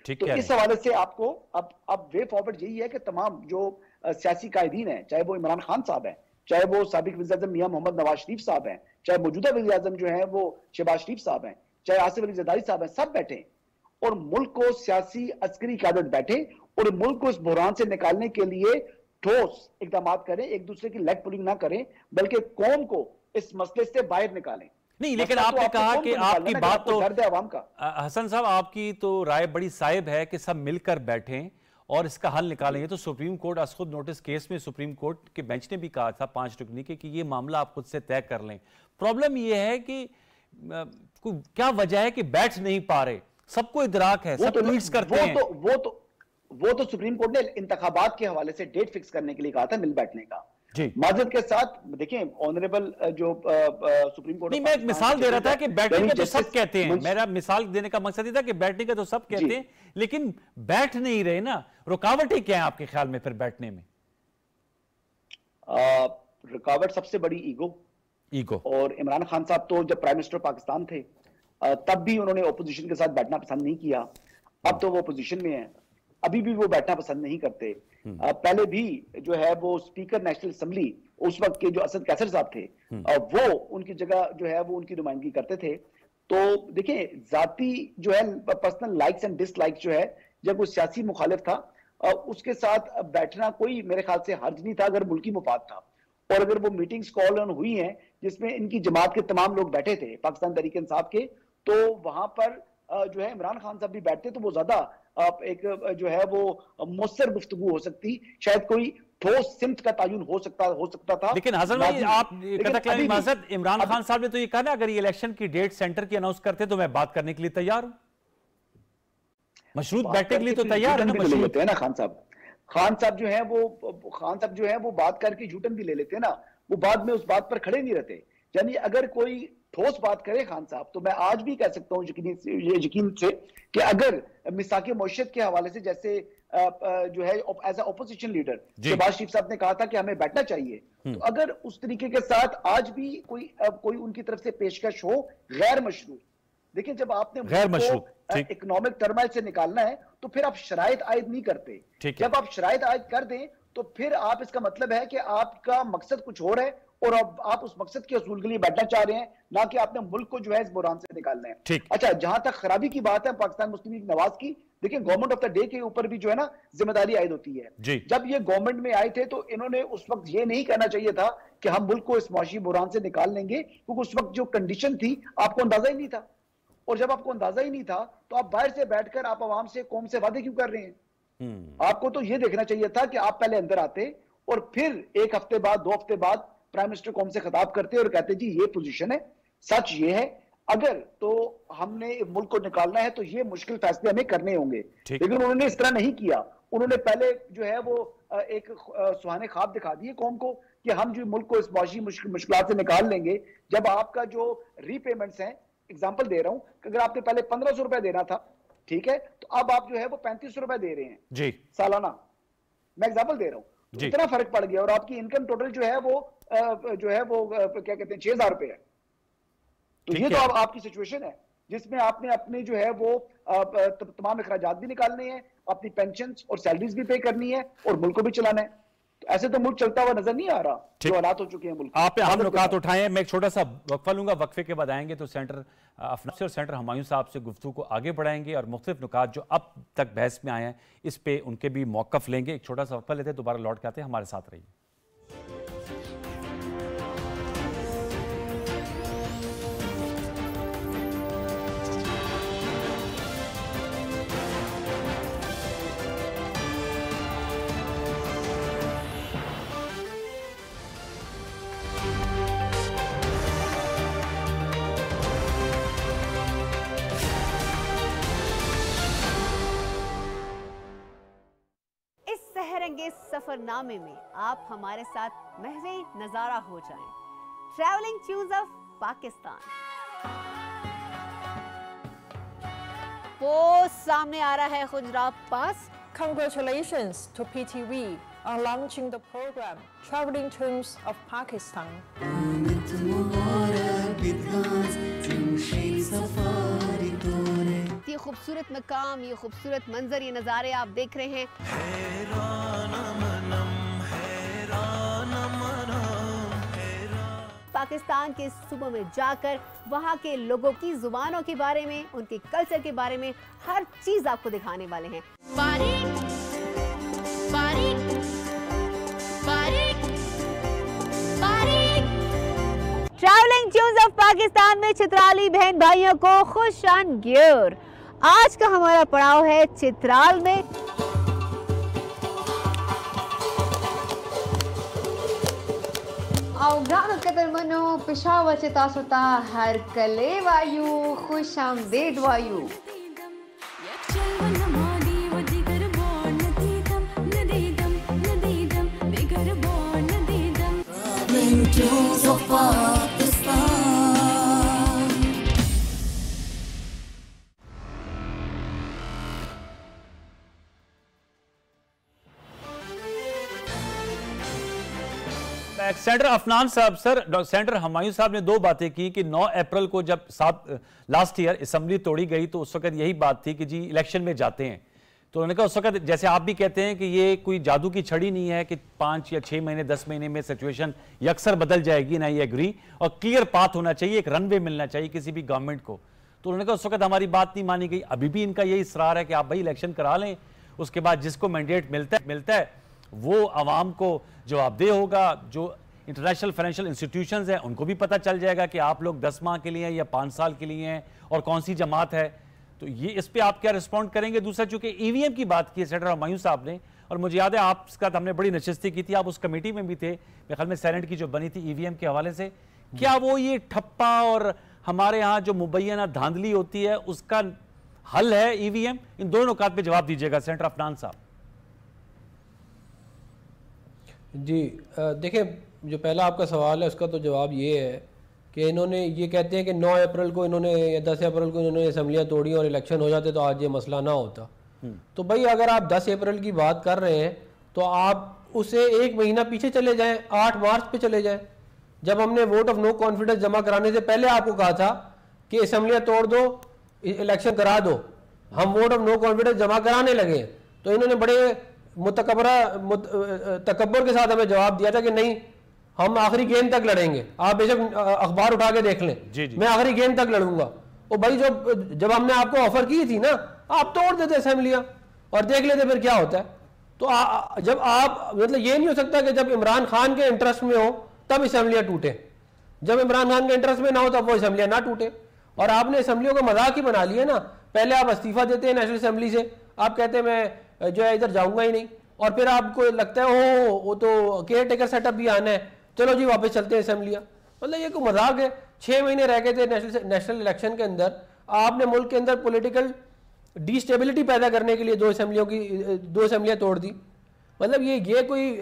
तो इस हवाले से आपको अब वे फॉरवर्ड यही है कि तमाम जो सियासी कायदीन है, चाहे वो इमरान खान साहब हैं, चाहे वो साबिक वज़ीर-ए-आज़म मियां मोहम्मद नवाज शरीफ साहब हैं, चाहे मौजूदा वज़ीर-ए-आज़म जो है वो शहबाज शरीफ साहब हैं, चाहे आसिफ अली ज़रदारी साहब हैं, सब बैठे और मुल्क को सियासी अस्करी क़यादत बैठे और मुल्क को इस बहरान से निकालने के लिए ठोस इक़दाम करें, एक दूसरे की लेग पुलिंग ना करें, बल्कि कौम को इस मसले से बाहर निकालें। नहीं, लेकिन आपने कहा कि आपकी बात तो दर्द है अवाम का। हसन साहब, आपकी तो राय बड़ी साहिब है कि सब मिलकर बैठें और इसका हल निकालेंगे। तो सुप्रीम कोर्ट असखुद नोटिस केस में सुप्रीम कोर्ट के बेंच ने भी कहा था 5 रुकनी के कि ये मामला आप खुद से तय कर लें। प्रॉब्लम ये है कि क्या वजह है कि बैठ नहीं पा रहे? सबको इदराक है, सब ट्वीट्स करते हैं। वो तो सुप्रीम कोर्ट ने इंतखाबात के हवाले से डेट फिक्स करने के लिए कहा था मिल बैठने का। माजरत के साथ देखें, ऑनरेबल जो सुप्रीम कोर्ट, नहीं, मैं एक मिसाल दे रहा था कि बैठने का तो सब कहते हैं, मेरा मिसाल देने का मकसद ये था कि बैठने का तो सब कहते हैं, लेकिन बैठ नहीं रहे ना। रुकावटें क्या है आपके ख्याल में फिर बैठने में? रुकावट सबसे बड़ी ईगो। और इमरान खान साहब तो जब प्राइम मिनिस्टर पाकिस्तान थे तब भी उन्होंने ओपोजिशन के साथ बैठना पसंद नहीं किया। अब तो वो ओपोजिशन में है, अभी भी वो बैठना पसंद नहीं करते। पहले भी जो है वो स्पीकर नेशनल असेंबली उस वक्त के जो असद कैसर साहब थे वो उनकी जगह जो है वो उनकी नुमाइंदगी करते थे। तो देखिए, जाती जो है पर्सनल लाइक्स एंड डिसलाइक्स जो है, जब वो सियासी मुखालिफ था उसके साथ बैठना कोई मेरे ख्याल से हर्ज नहीं था अगर मुल्की मुफाद था। और अगर वो मीटिंग्स कॉल ऑन हुई हैं जिसमें इनकी जमात के तमाम लोग बैठे थे, पाकिस्तान तहरीक इंसाफ के, तो वहां पर जो है इमरान खान साहब भी बैठते तो वो ज्यादा एक जो है वो मौसर गुफ्तगू हो सकती, शायद कोई ठोस सिमत का तयन हो सकता था। लेकिन हसन भाई, आप इमरान खान साहब ने तो ये कहा ना, अगर ये इलेक्शन की डेट सेंटर की अनाउंस करते तो मैं बात करने के लिए तैयार हूं, मशरूत बैठने के लिए तो तैयार है ना। मशरूत है ना खान साहब जो है वो बात करके झूठन भी ले लेते हैं ना, वो बाद में उस बात पर खड़े नहीं रहते। यानी अगर कोई ठोस बात करे खान साहब, तो मैं आज भी कह सकता हूं यकीन से कि अगर मिसाके मौशियत के हवाले से, जैसे जो है as a opposition leader Shahbaz Sharif साहब ने कहा था कि हमें बैठना चाहिए, तो अगर उस तरीके के साथ आज भी कोई उनकी तरफ से पेशकश हो गैर मशरूत, देखिए जब आपने गैर मशरूत इकोनॉमिक टर्माइल से निकालना है तो फिर आप शराइत आयद नहीं करते। जब आप शराइत आयद कर दें तो फिर आप, इसका मतलब है कि आपका मकसद कुछ और है और अब आप उस मकसद के असूल के लिए बैठना चाह रहे हैं, ना कि आपने मुल्क को जो है इस बुरान से निकालना है। अच्छा, जहां तक खराबी की बात है पाकिस्तान मुस्लिम लीग नवाज की, देखिए गवर्नमेंट ऑफ द डे के ऊपर भी जो है ना जिम्मेदारी आयद होती है। जब ये गवर्नमेंट में आए थे तो इन्होंने उस वक्त ये नहीं कहना चाहिए था कि हम मुल्क को इस मुआशी बुरान से निकाल लेंगे, क्योंकि उस वक्त जो कंडीशन थी आपको अंदाजा ही नहीं था, और जब आपको अंदाजा ही नहीं था तो आप बाहर से बैठकर आप आवाम से, कौम से वादे क्यों कर रहे हैं? आपको तो ये देखना चाहिए था कि आप पहले अंदर आते और फिर एक हफ्ते बाद, 2 हफ्ते बाद प्राइम मिनिस्टर कौम से खिताब करते और कहते जी ये पोजीशन है, सच ये है, अगर तो हमने मुल्क को निकालना है तो ये मुश्किल फैसले हमें करने होंगे। लेकिन उन्होंने इस तरह नहीं किया। उन्होंने पहले जो है वो एक सुहाने ख्वाब दिखा दिए कौम को कि हम जो मुल्क को इस मुआशी मुश्किलात से निकाल लेंगे। जब आपका जो रीपेमेंट्स हैं, एग्जाम्पल दे रहा हूं कि अगर आपने पहले 1500 रुपए देना था, ठीक है, तो अब आप जो है वो 3500 रुपए दे रहे हैं जी सालाना, मैं एग्जाम्पल दे रहा हूं, इतना फर्क पड़ गया। और आपकी इनकम टोटल जो है वो क्या कहते हैं 6000 रुपए है। तो ये तो आपकी सिचुएशन है जिसमें आपने अपने जो है वो तमाम अखराजात भी निकालने हैं, अपनी पेंशन और सैलरीज भी पे करनी है और मुल्क को भी चलाना है। तो ऐसे तो मुल्क चलता हुआ नजर नहीं आ रहा जो हालात हो चुके हैं मुल्क। आप हम नुकात उठाए, मैं एक छोटा सा वक्फा लूंगा, वक्फे के बाद आएंगे तो सेंटर अफनान से और सेंटर हुमायूं साहब से गुफ्तगू को आगे बढ़ाएंगे और मुख्तलिफ नुकात जो अब तक बहस में आए हैं इस पे उनके भी मौकफ लेंगे। एक छोटा सा वक्फा लेते हैं, दोबारा लौट के आते हैं, हमारे साथ रहिए। सफरनामे में आप हमारे साथ महवे नजारा हो जाएं। Travelling tunes of Pakistan. वो सामने आ रहा है खुजरात पास। Congratulations to PTV on launching the program Traveling Tunes of Pakistan. ये खूबसूरत मकाम, ये खूबसूरत मंजर, ये नज़ारे आप देख रहे हैं। पाकिस्तान के सूबों में जाकर वहाँ के लोगों की जुबानों के बारे में, उनके कल्चर के बारे में हर चीज आपको दिखाने वाले हैं। ट्रैवलिंग ट्यून्स ऑफ पाकिस्तान में चित्राली बहन भाइयों को खुश आमदीद। आज का हमारा पड़ाव है चित्राल में। ग्राहक कतर मनो पिशावर से तासुता हर कले वायु खुश आमदीद वायु। सेंटर अफनान साहब, सर सेंटर हुमायूं साहब ने 2 बातें की कि 9 अप्रैल को जब लास्ट ईयर असेंबली तोड़ी गई तो उस वक्त यही बात थी कि जी इलेक्शन में जाते हैं। तो उन्होंने कहा उस वक्त जैसे आप भी कहते हैं कि ये कोई जादू की छड़ी नहीं है कि 5 या 6 महीने 10 महीने में सिचुएशन यकसर बदल जाएगी, ना ये एग्री, और क्लियर पाथ होना चाहिए, एक रनवे मिलना चाहिए किसी भी गवर्नमेंट को। तो उन्होंने कहा उस वक्त हमारी बात नहीं मानी गई। अभी भी इनका यही इसरार है कि आप भाई इलेक्शन करा लें, उसके बाद जिसको मैंडेट मिलता है वो आवाम को जवाबदेह होगा। जो इंटरनेशनल फाइनेंशियल इंस्टीट्यूशंस हैं उनको भी पता चल जाएगा कि आप लोग 10 माह के लिए हैं या 5 साल के लिए हैं और कौन सी जमात है। तो ये इस पे आप क्या रिस्पॉन्ड करेंगे? दूसरा, चूंकि ईवीएम की बात की सेनेटर हुमायूं साहब ने, और मुझे याद है आपका हमने बड़ी नशिस्ती की थी, आप उस कमेटी में भी थे मेरे ख्याल में सेनेट की जो बनी थी ईवीएम के हवाले से, क्या वो ये ठप्पा और हमारे यहाँ जो मुबैना धांधली होती है उसका हल है ईवीएम? इन दोनों नुकात पे जवाब दीजिएगा सेनेटर अफनान साहब। जी देखिए, जो पहला आपका सवाल है उसका तो जवाब ये है कि इन्होंने ये कहते हैं कि 9 अप्रैल को इन्होंने या 10 अप्रैल को इन्होंने असम्बलियाँ तोड़ी और इलेक्शन हो जाते तो आज ये मसला ना होता। तो भाई अगर आप 10 अप्रैल की बात कर रहे हैं तो आप उसे 1 महीना पीछे चले जाएं, 8 मार्च पे चले जाएं, जब हमने वोट ऑफ नो कॉन्फिडेंस जमा कराने से पहले आपको कहा था कि असम्बलियाँ तोड़ दो, इलेक्शन करा दो, हम वोट ऑफ नो कॉन्फिडेंस जमा कराने लगे। तो इन्होंने बड़े तकब्बर के साथ हमें जवाब दिया था कि नहीं, हम आखिरी गेंद तक लड़ेंगे, आप बेशक अखबार उठा के देख लें, मैं आखिरी गेंद तक लड़ूंगा। और भाई जब हमने आपको ऑफर की थी ना, आप तोड़ देते असेंबलियां और देख लेते फिर क्या होता है। तो जब आप मतलब ये नहीं हो सकता कि जब इमरान खान के इंटरेस्ट में हो तब असेंबलियां टूटे, जब इमरान खान के इंटरेस्ट में ना हो तब वो असेंबलियां ना टूटे। और आपने असेंबलियों को मजाक ही बना लिया ना। पहले आप इस्तीफा देते हैं नेशनल असेंबली से, आप कहते हैं मैं जो है इधर जाऊंगा ही नहीं, और फिर आपको लगता है ओ वो तो केयर टेकर सेटअप भी आना है, चलो जी वापस चलते हैं असेंबलियां। मतलब ये कोई मजाक है। 6 महीने रह गए थे नेशनल इलेक्शन के अंदर, आपने मुल्क के अंदर पॉलिटिकल डिस्टेबिलिटी पैदा करने के लिए 2 असेंबलियां तोड़ दी। मतलब ये कोई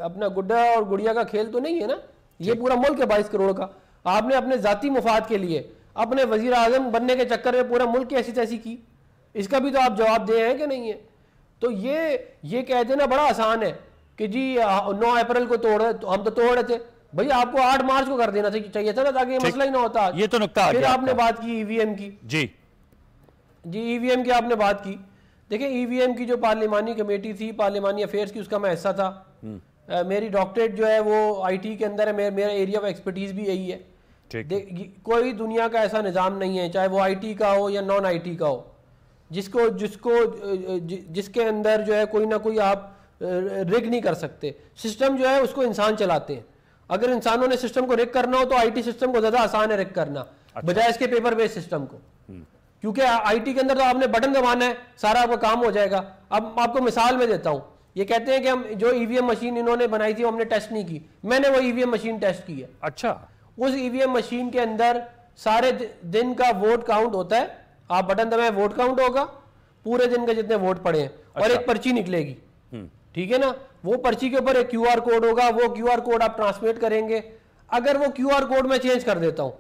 अपना गुड्डा और गुड़िया का खेल तो नहीं है ना, ये पूरा मुल्क है 22 करोड़ का। आपने अपने जाती मुफाद के लिए अपने वजीर आजम बनने के चक्कर में पूरा मुल्क की ऐसी तैसी की, इसका भी तो आप जवाब दे हैं कि नहीं है। तो ये कह देना बड़ा आसान है कि जी 9 अप्रैल को तोड़े, तो हम तो तोड़ रहे थे। भाई आपको 8 मार्च को कर देना चाहिए था ना, ताकि ये मसला ही ना होता। ये तो नुक्ता। फिर आपने बात की ईवीएम की। जी ईवीएम की आपने बात की। देखिए ईवीएम की जो पार्लिमानी कमेटी थी, पार्लिमानी अफेयर्स की, उसका मैं हिस्सा था। मेरी डॉक्टरेट जो है वो आईटी के अंदर है, मेरा एरिया ऑफ एक्सपर्टीज भी यही है। कोई दुनिया का ऐसा निज़ाम नहीं है, चाहे वो आईटी का हो या नॉन आईटी का हो, जिसके अंदर जो है कोई ना कोई आप रिग नहीं कर सकते। सिस्टम जो है उसको इंसान चलाते हैं। अगर इंसानों ने सिस्टम को रिग करना हो तो आईटी सिस्टम को ज्यादा आसान है रिग करना, बजाय इसके पेपर बेस्ड सिस्टम को। क्योंकि आईटी के अंदर तो आपने बटन दबाना है, सारा आपका काम हो जाएगा। अब आपको मिसाल में देता हूं, ये कहते हैं कि हम जो ईवीएम मशीन इन्होंने बनाई थी वो हमने टेस्ट नहीं की, मैंने वो ईवीएम मशीन टेस्ट की है। अच्छा। उस ईवीएम मशीन के अंदर सारे दिन का वोट काउंट होता है, आप बटन दबाएं वोट काउंट होगा, पूरे दिन के जितने वोट पड़े हैं, और एक पर्ची निकलेगी, ठीक है ना। वो पर्ची के ऊपर एक क्यूआर कोड होगा, वो क्यूआर कोड आप ट्रांसमिट करेंगे। अगर वो क्यूआर कोड मैं चेंज कर देता हूं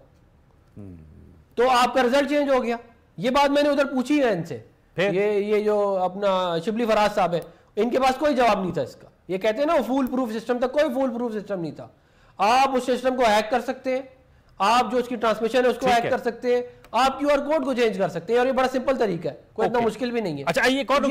तो आपका रिजल्ट चेंज हो गया। ये बात मैंने उधर पूछी है इनसे, ये जो अपना शिबली फराज साहब है, इनके पास कोई जवाब नहीं था इसका। ये कहते हैं ना फूल प्रूफ सिस्टम था, कोई फूल प्रूफ सिस्टम नहीं था। आप उस सिस्टम को हैक कर सकते हैं, आप जो उसकी ट्रांसमिशन है उसको हैक कर सकते हैं, आप क्यूआर कोड को चेंज कर सकते हैं, और ये बड़ा सिंपल तरीका है, कोई इतना मुश्किल भी नहीं है। अच्छा, ये कौन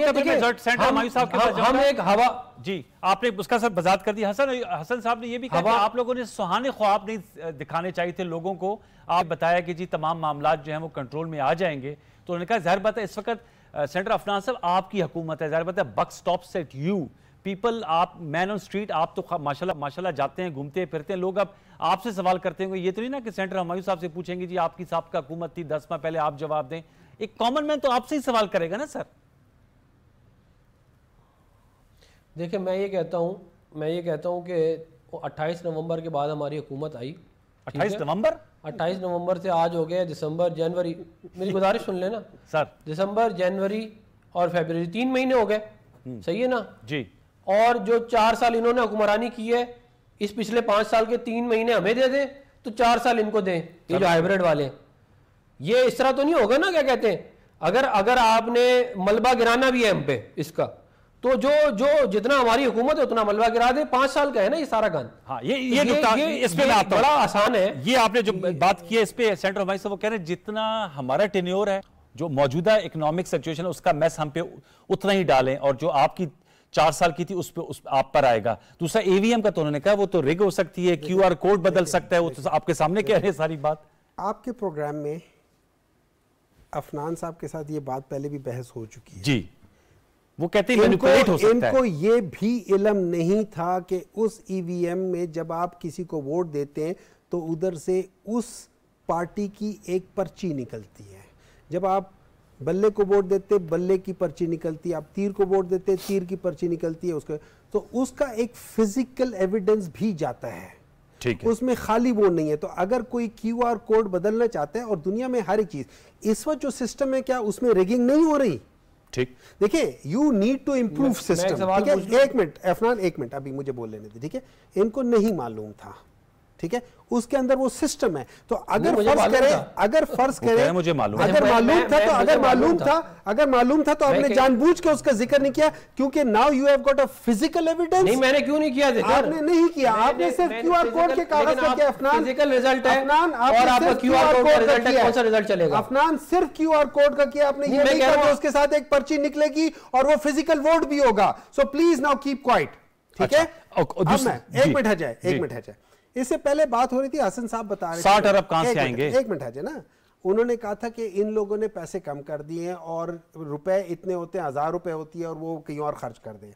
हम एक हवा जी आपने उसका सब वजाहत कर दी। हसन साहब ने ये भी कहा आप लोगों ने सुहाने ख्वाब नहीं दिखाने चाहिए थे लोगों को। आप बताया कि जी तमाम मामला जो है वो कंट्रोल में आ जाएंगे, तो उन्होंने कहा जाहिर बात है इस वक्त सेनेटर अफनान साहब आपकी हुकूमत है, जाहिर बात है buck stops at you people, आप मैन ऑन स्ट्रीट, आप तो माशाल्लाह जाते हैं, घूमते फिरते हैं, लोग अब आपसे सवाल करते हैं। ये तो नहीं ना कि सेनेटर हुमायूं साहब से पूछेंगे जी आपकी साहब हुकूमत थी 10 माह पहले, आप जवाब दें। एक कॉमन मैन तो आपसे ही सवाल करेगा ना सर। देखिए मैं ये कहता हूं कि 28 नवंबर के बाद हमारी हुकूमत आई। 28 नवंबर से आज हो गया दिसंबर, जनवरी, मेरी गुजारिश सुन लेना सर, दिसंबर, जनवरी और फरवरी 3 महीने हो गए, सही है ना जी। और जो 4 साल इन्होंने हुक्मरानी की है, इस पिछले 5 साल के 3 महीने हमें दे दें तो 4 साल इनको दें, ये जो हाइब्रिड वाले हैं। ये इस तरह तो नहीं होगा ना, क्या कहते हैं, अगर आपने मलबा गिराना भी है हम पे इसका, तो जो जितना हमारी हुकूमत है उतना मलबा गिरा दे। 5 साल का है ना ये सारा गन। हाँ, ये इस पे बड़ा आसान है। ये आपने जो बात की है इस पे सेंटर हुमायूं साहब वो कह रहे हैं जितना हमारा टेन्योर है, जो मौजूदा इकोनॉमिक सिचुएशन है उसका मैस हम पे उतना ही डालें, और जो आपकी 4 साल की थी उस आप पर आएगा। दूसरा ईवीएम का तो उन्होंने कहा वो तो रिग हो सकती है, क्यूआर कोड बदल सकता है, वो तो आपके सामने कह रहे हैं सारी बात। आपके प्रोग्राम में अफनान साहब के साथ ये बात पहले भी बहस हो चुकी है जी। वो कहते हैं मैनिपुलेट हो सकता है। इनको ये भी इल्म नहीं था कि उस ईवीएम में जब आप किसी को वोट देते हैं तो उधर से उस पार्टी की एक पर्ची निकलती है। जब आप बल्ले को वोट देते, बल्ले की पर्ची निकलती है, आप तीर को वोट देते, तीर की पर्ची निकलती है उसको, तो उसका एक फिजिकल एविडेंस भी जाता है, ठीक है, उसमें खाली वो नहीं है। तो अगर कोई क्यूआर कोड बदलना चाहता है, और दुनिया में हर एक चीज, इस वक्त जो सिस्टम है क्या उसमें रिगिंग नहीं हो रही? ठीक, देखिए you need to improve system, ठीक है। एक मिनट अफनान, एक मिनट अभी मुझे बोल लेने दे, ठीक है। इनको नहीं मालूम था, ठीक है, उसके अंदर वो सिस्टम है। तो अगर फर्ज करें, अगर फर्ज करें मुझे मालूम, अगर मालूम था तो, अगर मालूम था तो आपने जानबूझ के उसका जिक्र नहीं किया, क्योंकि now you have got a physical evidence. नहीं, मैंने क्यों नहीं किया? आपने नहीं किया, आपने सिर्फ क्यूआर कोड के कागज पे किया। अफनान, फिजिकल रिजल्ट है, अफनान, और आपका क्यूआर कोड का रिजल्ट है, कौन सा रिजल्ट चलेगा? अफनान सिर्फ क्यूआर कोड का किया, आपने ये नहीं कहा उसके साथ एक पर्ची निकलेगी और वो फिजिकल वोट भी होगा। So please now keep quiet, ठीक है। एक मिनट है जाए, एक मिनट है जाए। इससे पहले बात हो रही थी, हसन साहब बता रहे थे 60 अरब कहां से आएंगे। एक मिनट है ना, उन्होंने कहा था कि इन लोगों ने पैसे कम कर दिए हैं और रुपए इतने होते हैं, 1000 रुपए होती है और वो कहीं और खर्च कर दें।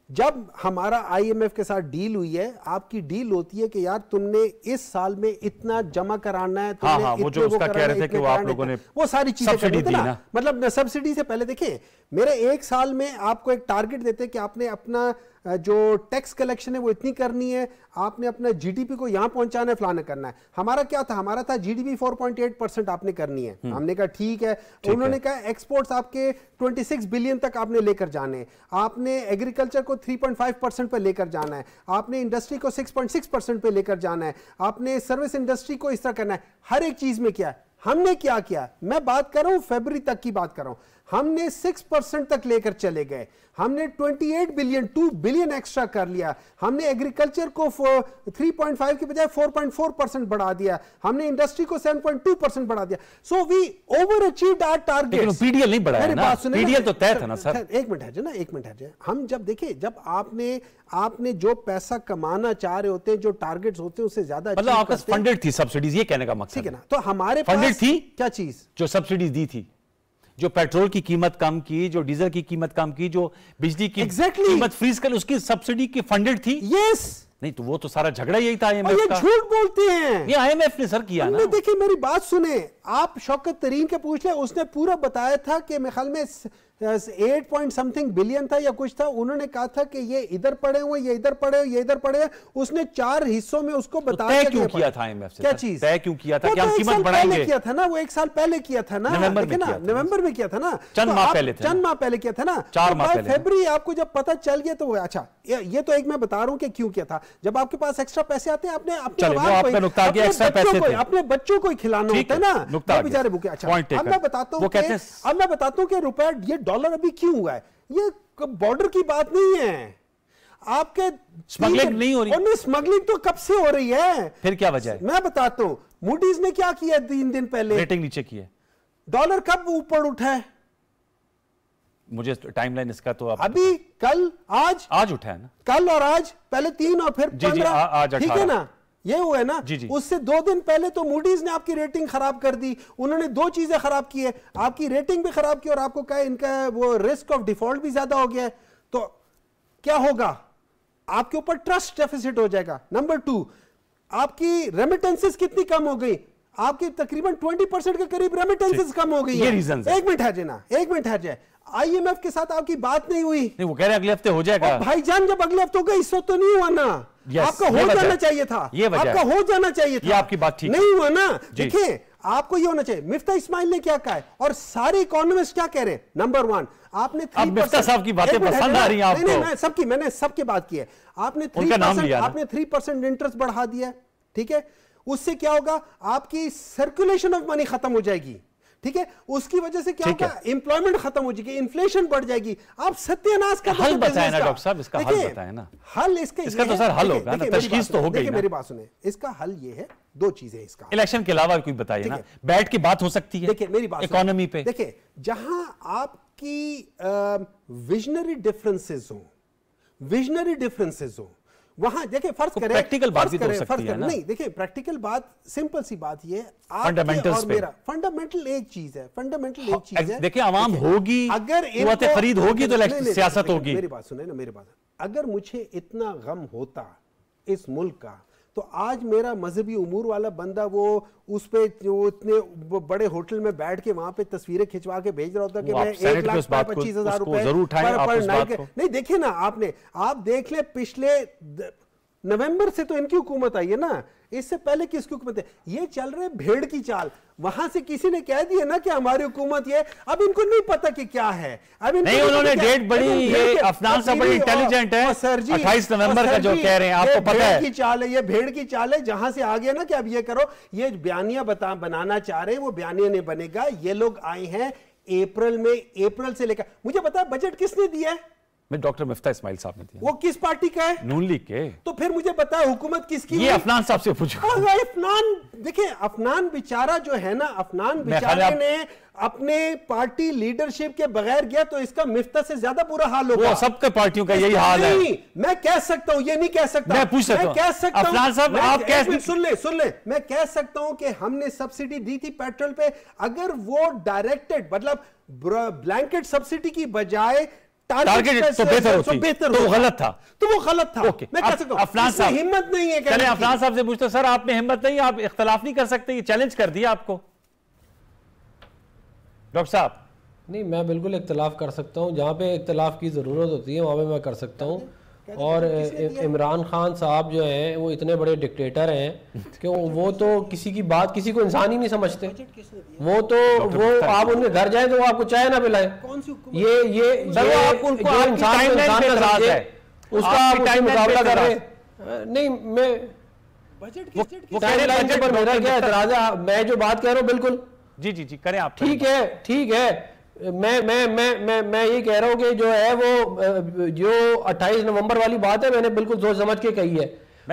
जब हमारा आईएमएफ के साथ डील हुई है, आपकी डील होती है कि यार तुमने इस साल में इतना जमा कराना है, तुमने हाँ, वो जो उसका कह रहे थे कि वो आप लोगों ने वो सारी चीजें सब्सिडी दी ना, मतलब सब्सिडी से पहले देखिए, मेरे एक साल में आपको एक टारगेट देते कि आपने अपना जो टैक्स कलेक्शन है वो इतनी करनी है, आपने अपना जीडीपी को यहां पहुंचाना है, फलाना करना है। हमारा क्या था? हमारा था जीडीपी 4.8% आपने करनी है। हमने कहा ठीक है। उन्होंने कहा एक्सपोर्ट्स आपके 26 बिलियन तक आपने लेकर जाने हैं, आपने एग्रीकल्चर को 3.5% पे लेकर जाना है, आपने इंडस्ट्री को 6.6% पे लेकर जाना है, आपने सर्विस इंडस्ट्री को इस तरह करना है। हर एक चीज में क्या है, हमने क्या किया? मैं बात कर रहा हूं फरवरी तक की बात कर रहा हूं, हमने 6% तक लेकर चले गए, हमने 28 बिलियन 2 बिलियन एक्स्ट्रा कर लिया, हमने एग्रीकल्चर को 3.5 की बजाय 4.4% बढ़ा दिया, हमने इंडस्ट्री को 7.2% बढ़ा दिया। So we over achieved our target. लेकिन पीडीएल नहीं बढ़ाया ना, पीडीएल तो तय था ना सर। एक मिनट है ना, एक मिनट है। हम जब देखिए, जब आपने जो पैसा कमाना चाह रहे होते हैं, जो टारगेट्स होते हैं, उससे ज्यादा मतलब आपका फंडेड थी सब्सिडीज, ये कहने का मकसद ठीक है ना। तो हमारे फंडेड थी क्या चीज? जो सब्सिडीज दी थी, जो पेट्रोल की कीमत कम की, जो डीजल की कीमत कम की, जो बिजली की कीमत फ्रीज कर, उसकी सब्सिडी की फंडेड थी। यस। नहीं तो वो तो सारा झगड़ा यही था आईएमएफ का। ये झूठ बोलते हैं, ये आईएमएफ ने सर किया ना। देखिए मेरी बात सुने, आप शौकत तरीन के पूछ ले, उसने पूरा बताया था कि मेरे ख्याल में 8 पॉइंट समथिंग बिलियन था या कुछ था। उन्होंने कहा था कि ये इधर पड़े हुए, ये इधर पड़े हुए, ये इधर पड़े हुए। उसने 4 हिस्सों में उसको बताया। तय क्यों किया था आईएमएफ से? क्या चीज तय क्यों किया था कि हम कीमत बढ़ाएंगे? किया था ना वो, 1 साल पहले किया था ना, नवंबर में किया था ना, चंद माह पहले किया था ना, 4 माह पहले। फरवरी आपको जब पता चल गया तो अच्छा, ये तो एक मैं बता रहा हूं कि क्यों किया था। जब आपके पास एक्स्ट्रा पैसे आते हैं, अपने अपने बच्चों को खिलाना होता है ना, बेचारे भूखे। अच्छा, अब मैं बताता हूं कि रुपया, ये डॉलर अभी क्यों हुआ है, ये बॉर्डर की बात नहीं है, आपके स्मगलिंग नहीं हो रही। और स्मगलिंग तो कब से हो रही है, फिर क्या वजह है? मैं बताता हूं। मूडीज ने क्या किया 3 दिन पहले, रेटिंग नीचे की है। डॉलर कब ऊपर उठा है? मुझे टाइमलाइन इसका तो अभी कल आज उठा है ना, कल और आज, पहले 3 और फिर 15, ठीक है ना, ये हुआ है ना। उससे 2 दिन पहले तो मूडीज ने आपकी रेटिंग खराब कर दी। उन्होंने 2 चीजें खराब की है, आपकी रेटिंग भी खराब की और आपको कहा इनका वो रिस्क ऑफ डिफॉल्ट भी ज्यादा हो गया है। तो क्या होगा? आपके ऊपर ट्रस्ट डेफिसिट हो जाएगा। नंबर 2, आपकी रेमिटेंसेस कितनी कम हो गई? आपकी तकरीबन 20% के करीब रेमिटेंसेस कम हो गई है। एक मिनट है जना, एक मिनट है जाए। आईएमएफ के साथ आपकी बात नहीं हुई? नहीं, वो कह रहे अगले हफ्ते हो जाएगा। भाईजान जब अगले हफ्ते होगा, इस वक्त तो नहीं हुआ ना। आपका हो जाना चाहिए था, आपका हो जाना चाहिए था। ये आपकी बात ठीक नहीं हुआ ना। देखिए, आपको ये होना चाहिए। मिफ्ता इस्माइल ने क्या कहा है और सारे इकोनॉमिस्ट क्या कह रहे हैं? नंबर 1, आपने 3% साहब की बातें पसंद आ रही हैं आपको? नहीं, मैंने सबकी बात की है। आपने 3% इंटरेस्ट बढ़ा दिया, ठीक है। उससे क्या होगा? आपकी सर्कुलेशन ऑफ मनी खत्म हो जाएगी, ठीक है। उसकी वजह से क्या होगा? एम्प्लॉयमेंट खत्म हो जाएगी, इन्फ्लेशन बढ़ जाएगी। आप सत्यानाश का हल बताएं ना डॉक्टर साहब, इसका हल बताएं ना। हल इसका तो सर हल होगा ना, तशखीस तो हो गई ना। मेरी बात सुने, इसका हल ये है, 2 चीजें इसका। इलेक्शन के अलावा कोई बताइए ना, बैठ के बात हो सकती है। देखिए मेरी बात, इकोनॉमी पे देखिए, जहां आपकी विजनरी डिफरेंसेस हो, वहां देखिए, फर्ज करें प्रैक्टिकल बात भी तो हो सकती है ना। नहीं, देखिए प्रैक्टिकल बात, सिंपल सी बात ये, फंडामेंटल्स पे, फंडामेंटल एक चीज है, देखिए आवाम होगी, अगर खरीद होगी तो सियासत होगी। मेरी बात सुने ना, मेरी बात, अगर मुझे इतना गम होता इस मुल्क का, तो आज मेरा मजहबी उमूर वाला बंदा वो उस पे जो इतने बड़े होटल में बैठ के वहां पे तस्वीरें खिंचवा के भेज रहा होता कि मैं 1,25,000 रुपए नहीं। देखिए ना, आप देख ले, पिछले नवंबर से तो इनकी हुकूमत आई है ना, इससे पहले किसकी हुकूमत है? ये चल रहे भेड़ की चाल। वहां से किसी ने कह दिया ना कि हमारी हुकूमत ये, अब इनको नहीं पता कि क्या है। अब नहीं, उन्होंने डेट बड़ी, ये अफनान साहब बड़ी इंटेलिजेंट है सर जी, 28 नवंबर का जो कह रहे हैं, आपको पता है की चाल है, ये भेड़ की चाल है। जहां से आ गया ना कि अब ये करो, ये बयानिया बनाना चाह रहे हैं, वो बयानिया नहीं बनेगा। ये लोग आए हैं अप्रैल में, अप्रैल से लेकर, मुझे पता है बजट किसने दिया है? मैं डॉक्टर मिफ्ता इस्माइल साहब ने दिया। वो किस पार्टी का है? नून लीग के। तो फिर मुझे बताओ हुकूमत किसकी? ये अफनान साहब से पूछो। अफनान, देखिए अफनान बेचारा जो है ना, अफनान बेचारे ने अपने पार्टी लीडरशिप के बगैर गया तो इसका मिफ्ता से ज्यादा बुरा हाल होगा। वो सबके पार्टियों का यही हाल है। मैं कह सकता हूं, ये नहीं कह सकता, मैं पूछ सकता हूं, कह सकता हूं अफनान साहब आप कह, सुन ले, मैं कह सकता हूं कि हमने सब्सिडी दी थी पेट्रोल पे, अगर वो डायरेक्टेड मतलब ब्लैंकेट सब्सिडी की बजाय टारगेट तो बेहतर होती, तो वो गलत था, मैं कह सकता हूं। अफनान साहब हिम्मत नहीं है। चलिए अफनान साहब से पूछते, सर आप में हिम्मत नहीं, आप इख्तलाफ नहीं कर सकते? ये चैलेंज कर दिया आपको डॉक्टर साहब। नहीं, मैं बिल्कुल इख्तलाफ कर सकता हूं, जहां पे इख्तलाफ की जरूरत होती है वहां पे मैं कर सकता हूं। और इमरान खान साहब जो हैं वो इतने बड़े डिक्टेटर हैं कि वो तो किसी की बात, किसी को इंसान ही नहीं समझते। वो आप उनके घर जाएं तो वो आपको चाय ना पिलाएं। ये इंसान है उसका आप उससे मुकाबला कर रहे हैं। नहीं, मैं टाइमलाइन पर मेरा क्या एतराज है? मैं जो बात कह रहा हूँ बिल्कुल जी करें आप। ठीक है। मैं ये कह रहा हूँ कि जो है वो जो 28 नवंबर वाली बात है, मैंने बिल्कुल सोच समझ के कही है।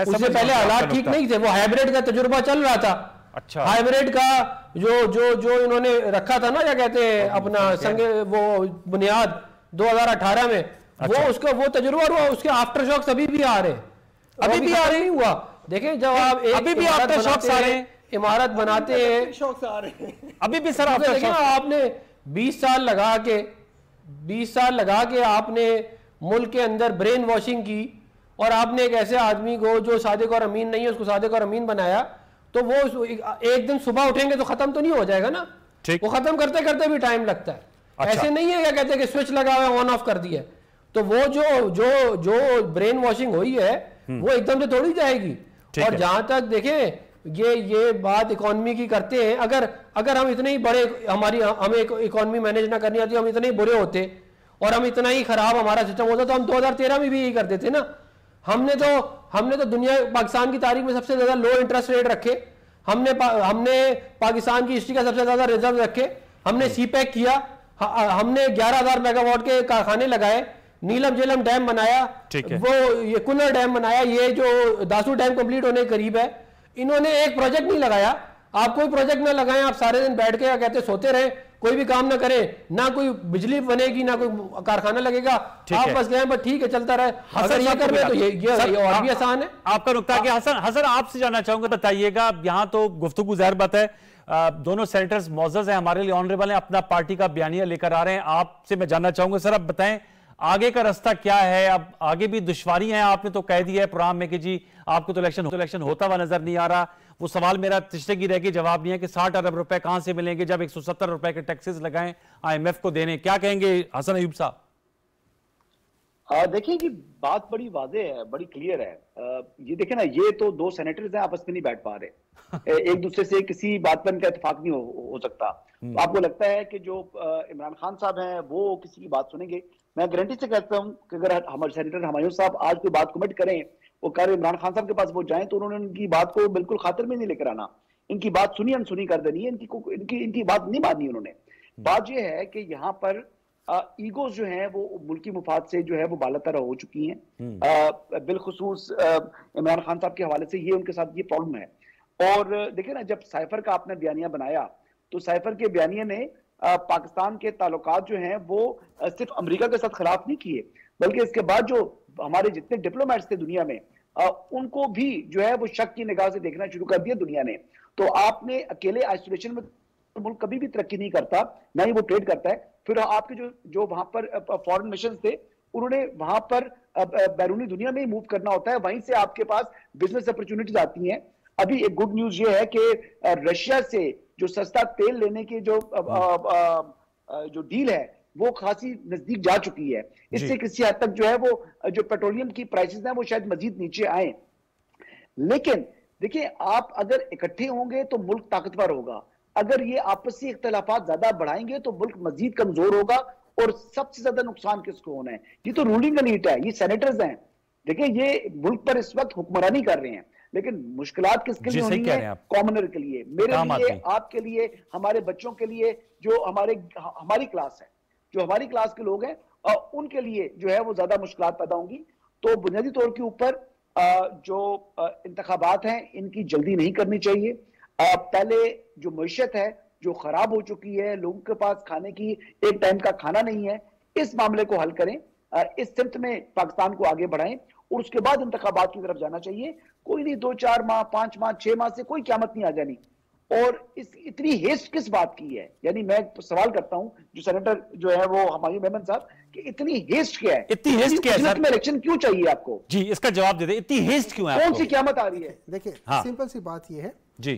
उससे पहले हालात ठीक नहीं थे, वो हाइब्रिड का तजुर्बा चल रहा था। अच्छा, हाइब्रिड का जो इन्होंने रखा था ना, क्या कहते हैं अपना संग, वो बुनियाद 2018 में, वो उसका वो तजुर्बा हुआ, उसके आफ्टर शॉक्स अभी भी आ रहे हैं, अभी भी आ रहे नहीं हुआ। देखें, जब आप अभी भी आफ्टर शॉक्स आ रहे हैं, इमारत बनाते हैं अभी भी सर आफ्टर शॉक्स। आपने 20 साल लगा के आपने मुल्क के अंदर ब्रेन वॉशिंग की, और आपने एक ऐसे आदमी को जो सादिक और अमीन नहीं है उसको सादिक और अमीन बनाया, तो वो एक दिन सुबह उठेंगे तो खत्म तो नहीं हो जाएगा ना, वो खत्म करते करते भी टाइम लगता है। अच्छा। ऐसे नहीं है क्या कहते हैं कि स्विच लगा हुआ ऑन ऑफ कर दिया, तो वो जो ब्रेन वॉशिंग हुई है वो एकदम से थोड़ी जाएगी। और जहां तक देखें ये बात इकोनॉमी की करते हैं, अगर हम इतने ही बड़े हमें इकोनॉमी मैनेज ना करनी आती, हम इतने ही बुरे होते और हम इतना ही खराब हमारा सिस्टम होता तो हम 2013 में भी यही करते थे ना। हमने तो दुनिया पाकिस्तान की तारीख में सबसे ज्यादा लो इंटरेस्ट रेट रखे, हमने पाकिस्तान की हिस्ट्री का सबसे ज्यादा रिजर्व रखे, हमने सीपैक किया, हमने 11,000 मेगावाट के कारखाने लगाए, नीलम झेलम डैम बनाया, वो ये कुनर डैम बनाया, ये जो दासू डैम कंप्लीट होने के करीब है। इन्होंने एक प्रोजेक्ट नहीं लगाया। आप कोई प्रोजेक्ट ना लगाएं, आप सारे दिन बैठ के कहते सोते रहे, कोई भी काम ना करें, ना कोई बिजली बनेगी ना कोई कारखाना लगेगा, आप बस गए बस ठीक है चलता रहे। अगर ये कर रहे तो ये और भी आसान है। आपका नुक्ता क्या? हसन आपसे जानना चाहूंगा, बताइएगा। यहाँ तो गुफ्तगू ज़ाहिर बात है, दोनों सेनेटर्स मौजूद हैं, हमारे लिए ऑनरेबल हैं, अपना पार्टी का बयानिया लेकर आ रहे हैं। आपसे मैं जानना चाहूंगा सर, आप बताएं आगे का रास्ता क्या है? अब आगे भी दुश्वारी है, आपने तो कह दिया है प्रोग्राम में कि जी आपको तो इलेक्शन होता हुआ नजर नहीं आ रहा। वो सवाल मेरा तिश्ते की रह गई, जवाब नहीं है कि 60 अरब रुपए कहां से मिलेंगे जब 170 रुपए के टैक्सेस लगाएं IMF को देने। क्या कहेंगे हसन अयूब साहब? देखिए जी, बात बड़ी वाज़ेह है, बड़ी क्लियर है। ये देखें ना, ये तो दो सेनेटर्स हैं, आपस में नहीं बैठ पा रहे एक दूसरे से किसी बात पर इनका इत्तेफाक नहीं हो सकता। आपको लगता है कि जो इमरान खान साहब हैं वो किसी की बात सुनेंगे? मैं गारंटी से कहता हूं कि अगर हमारे सेनेटर हुमायूं साहब आज कोई बात कमिट करें, वो कह रहे इमरान खान साहब के पास वो जाएं, तो उन्होंने उनकी बात को बिल्कुल खातिर में नहीं लेकर आना, इनकी बात सुनी अनसुनी कर देनी है, इनकी बात नहीं माननी उन्होंने। बात यह है कि यहाँ पर ईगोज जो हैं वो मुल्की मुफाद से जो है वो बालातर हो चुकी हैं। बिलखुसूस इमरान खान साहब के हवाले से ये उनके साथ ये प्रॉब्लम है। और देखिए ना, जब साइफर का आपने बयानिया बनाया तो साइफर के बयानिया ने पाकिस्तान के ताल्लुकात जो हैं वो सिर्फ अमेरिका के साथ खिलाफ नहीं किए, बल्कि इसके बाद जो हमारे जितने डिप्लोमेट्स थे दुनिया में उनको भी जो है वो शक की निगाह से देखना शुरू कर दिया दुनिया ने। तो आपने अकेले आइसोलेशन में मुल्क कभी भी तरक्की नहीं करता, ना ही वो ट्रेड करता है। फिर आपके जो वहां पर फॉरेन मिशन थे उन्होंने वहां पर बैरूनी दुनिया में ही मूव करना होता है, वहीं से आपके पास बिजनेस अपॉर्चुनिटीज आती हैं। अभी एक गुड न्यूज ये है कि रशिया से जो सस्ता तेल लेने की जो डील है वो खासी नजदीक जा चुकी है। इससे किसी हद तक जो है वो जो पेट्रोलियम की प्राइसेस हैं वो शायद मजीद नीचे आए। लेकिन देखिए, आप अगर इकट्ठे होंगे तो मुल्क ताकतवर होगा, अगर ये आपसी इख्तलाफात ज्यादा बढ़ाएंगे तो मुल्क मजीद कमजोर होगा। और सबसे ज्यादा नुकसान किसको होना है? ये तो रूलिंग एलीट है, ये सेनेटर्स हैं। देखिए, ये मुल्क पर इस वक्त हुक्मरानी कर रहे हैं, लेकिन मुश्किलात किसके लिए होनी है? कॉमनर के लिए, मेरे लिए, आपके लिए, हमारे बच्चों के लिए, जो हमारी क्लास है, जो हमारी क्लास के लोग हैं, उनके लिए जो है वो ज्यादा मुश्किलात पैदा होंगी। तो बुनियादी तौर के ऊपर जो इंतखाबात हैं इनकी जल्दी नहीं करनी चाहिए। पहले जो मईशत है जो खराब हो चुकी है, लोगों के पास खाने की एक टाइम का खाना नहीं है, इस मामले को हल करें, इस सिमत में पाकिस्तान को आगे बढ़ाएं और उसके बाद इंतखाबात की तरफ जाना चाहिए। कोई नहीं, 2-4 माह, 5 माह, 6 माह से कोई क़यामत नहीं आ जानी। और इतनी हेस्ट किस बात की है? यानी मैं सवाल करता हूं जो सेनेटर जो है वो हमारी मेमन साहब, कि इतनी हेस्ट क्या है? इतनी हेस्ट क्या है सर? में इलेक्शन क्यों चाहिए आपको? जी, इसका जवाब दे दे, इतनी हेस्ट क्यों है? कौन सी क़यामत आ रही है? देखिए, सिंपल सी बात ये है जी,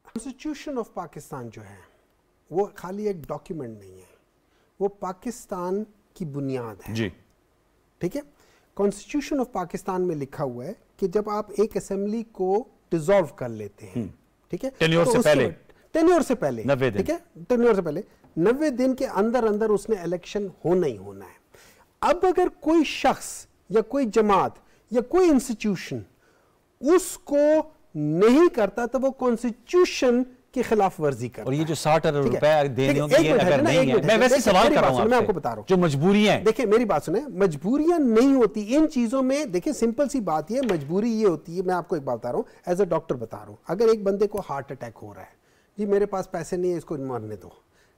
कॉन्स्टिट्यूशन ऑफ पाकिस्तान जो है वो खाली एक डॉक्यूमेंट नहीं है, वो पाकिस्तान की बुनियाद है जी। ठीक है, कॉन्स्टिट्यूशन ऑफ पाकिस्तान में लिखा हुआ है कि जब आप एक असेंबली को डिसॉल्व कर लेते हैं, ठीक है, टेन्योर से पहले, ठीक है, टेन्योर से पहले 90 दिन के अंदर अंदर उसने इलेक्शन होना ही होना है। अब अगर कोई शख्स या कोई जमात या कोई इंस्टीट्यूशन उसको नहीं करता तो वो कॉन्स्टिट्यूशन की खिलाफ वर्जी करता है। और ये जो 60 अरब रुपए देने होंगे अगर नहीं है, मैं वैसे सवाल कर रहा हूं, मैं आपको बता रहा हूं जो मजबूरियां हैं। देखिए, मेरी बात सुने, मजबूरियां नहीं होती इन चीजों में। देखिए, सिंपल सी बात ये, मजबूरी ये होती है, मैं आपको एक बात बता रहा हूं, एज अ डॉक्टर बता रहा हूं, अगर एक बंदे को हार्ट अटैक हो रहा है, जी मेरे पास पैसे नहीं है, इसको मरने दो,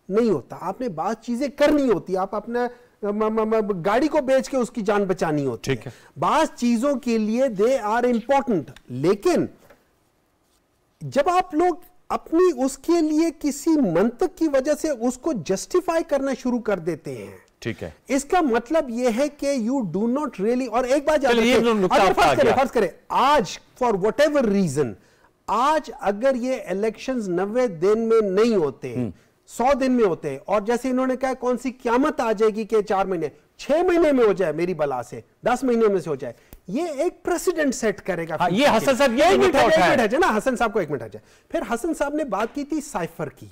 नहीं होता। आपने बात चीजें करनी होती, आप अपना गाड़ी को बेच के उसकी जान बचानी होती है। बात चीजों के लिए दे आर इंपॉर्टेंट, लेकिन जब आप लोग अपनी उसके लिए किसी मंतक की वजह से उसको जस्टिफाई करना शुरू कर देते हैं, ठीक है, इसका मतलब यह है कि यू डू नॉट रियली। और एक बात याद रखिए, फर्ज करें आज फॉर वट एवर रीजन, आज अगर ये इलेक्शंस 90 दिन में नहीं होते, 100 दिन में होते, और जैसे इन्होंने कहा कौन सी क़यामत आ जाएगी कि 4 महीने, 6 महीने में हो जाए, मेरी बला से 10 महीने में से हो जाए, ये एक प्रेसिडेंट सेट करेगा। हाँ, ये हसन साहब, ये एक मिनट है ना, हसन साहब को एक मिनट है। फिर हसन साहब ने बात की थी साइफर की।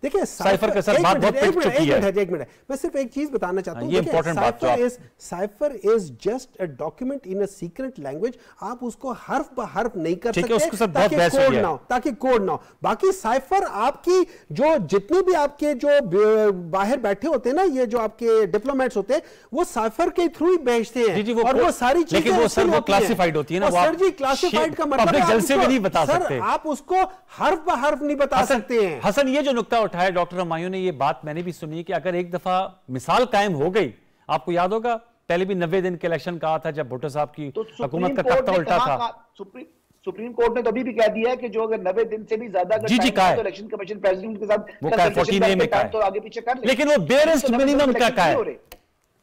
देखिए, साइफर के साथ बात बहुत पिट चुकी है। एक मिनट, मैं सिर्फ एक चीज बताना चाहता हूं, cipher is just a document in a secret language. आप उसको हर्फ ब हर्फ नहीं कर सकते ताकि कोड ना हो। बाकी साइफर आपकी जो जितने भी आपके जो बाहर बैठे होते हैं ना, ये जो आपके डिप्लोमेट्स होते हैं, वो साइफर के थ्रू ही भेजते हैं, और वो सारी चीजें क्लासिफाइड होती है ना। सर जी, क्लासिफाइड का मतलब आप उसको हर्फ ब हर्फ नहीं बता सकते हैं। हसन, ये जो नुक्ता उठाया डॉक्टर हुमायूं ने, ये बात मैंने भी सुनी कि अगर एक दफा मिसाल कायम हो गई, आपको याद होगा पहले भी 90 दिन के इलेक्शन कहा था जब भुट्टो साहब की हुकूमत का तख्ता उल्टा था। सुप्रीम कोर्ट ने तो अभी भी कह दिया है कि जो अगर 90 दिन से भी ज्यादा जी कहा है, इलेक्शन कमीशन प्रेसिडेंट के साथ वो कहा 49 में कहा तो आगे पीछे कर ले, लेकिन वो बेरेस्ट मिनिमम क्या कहा है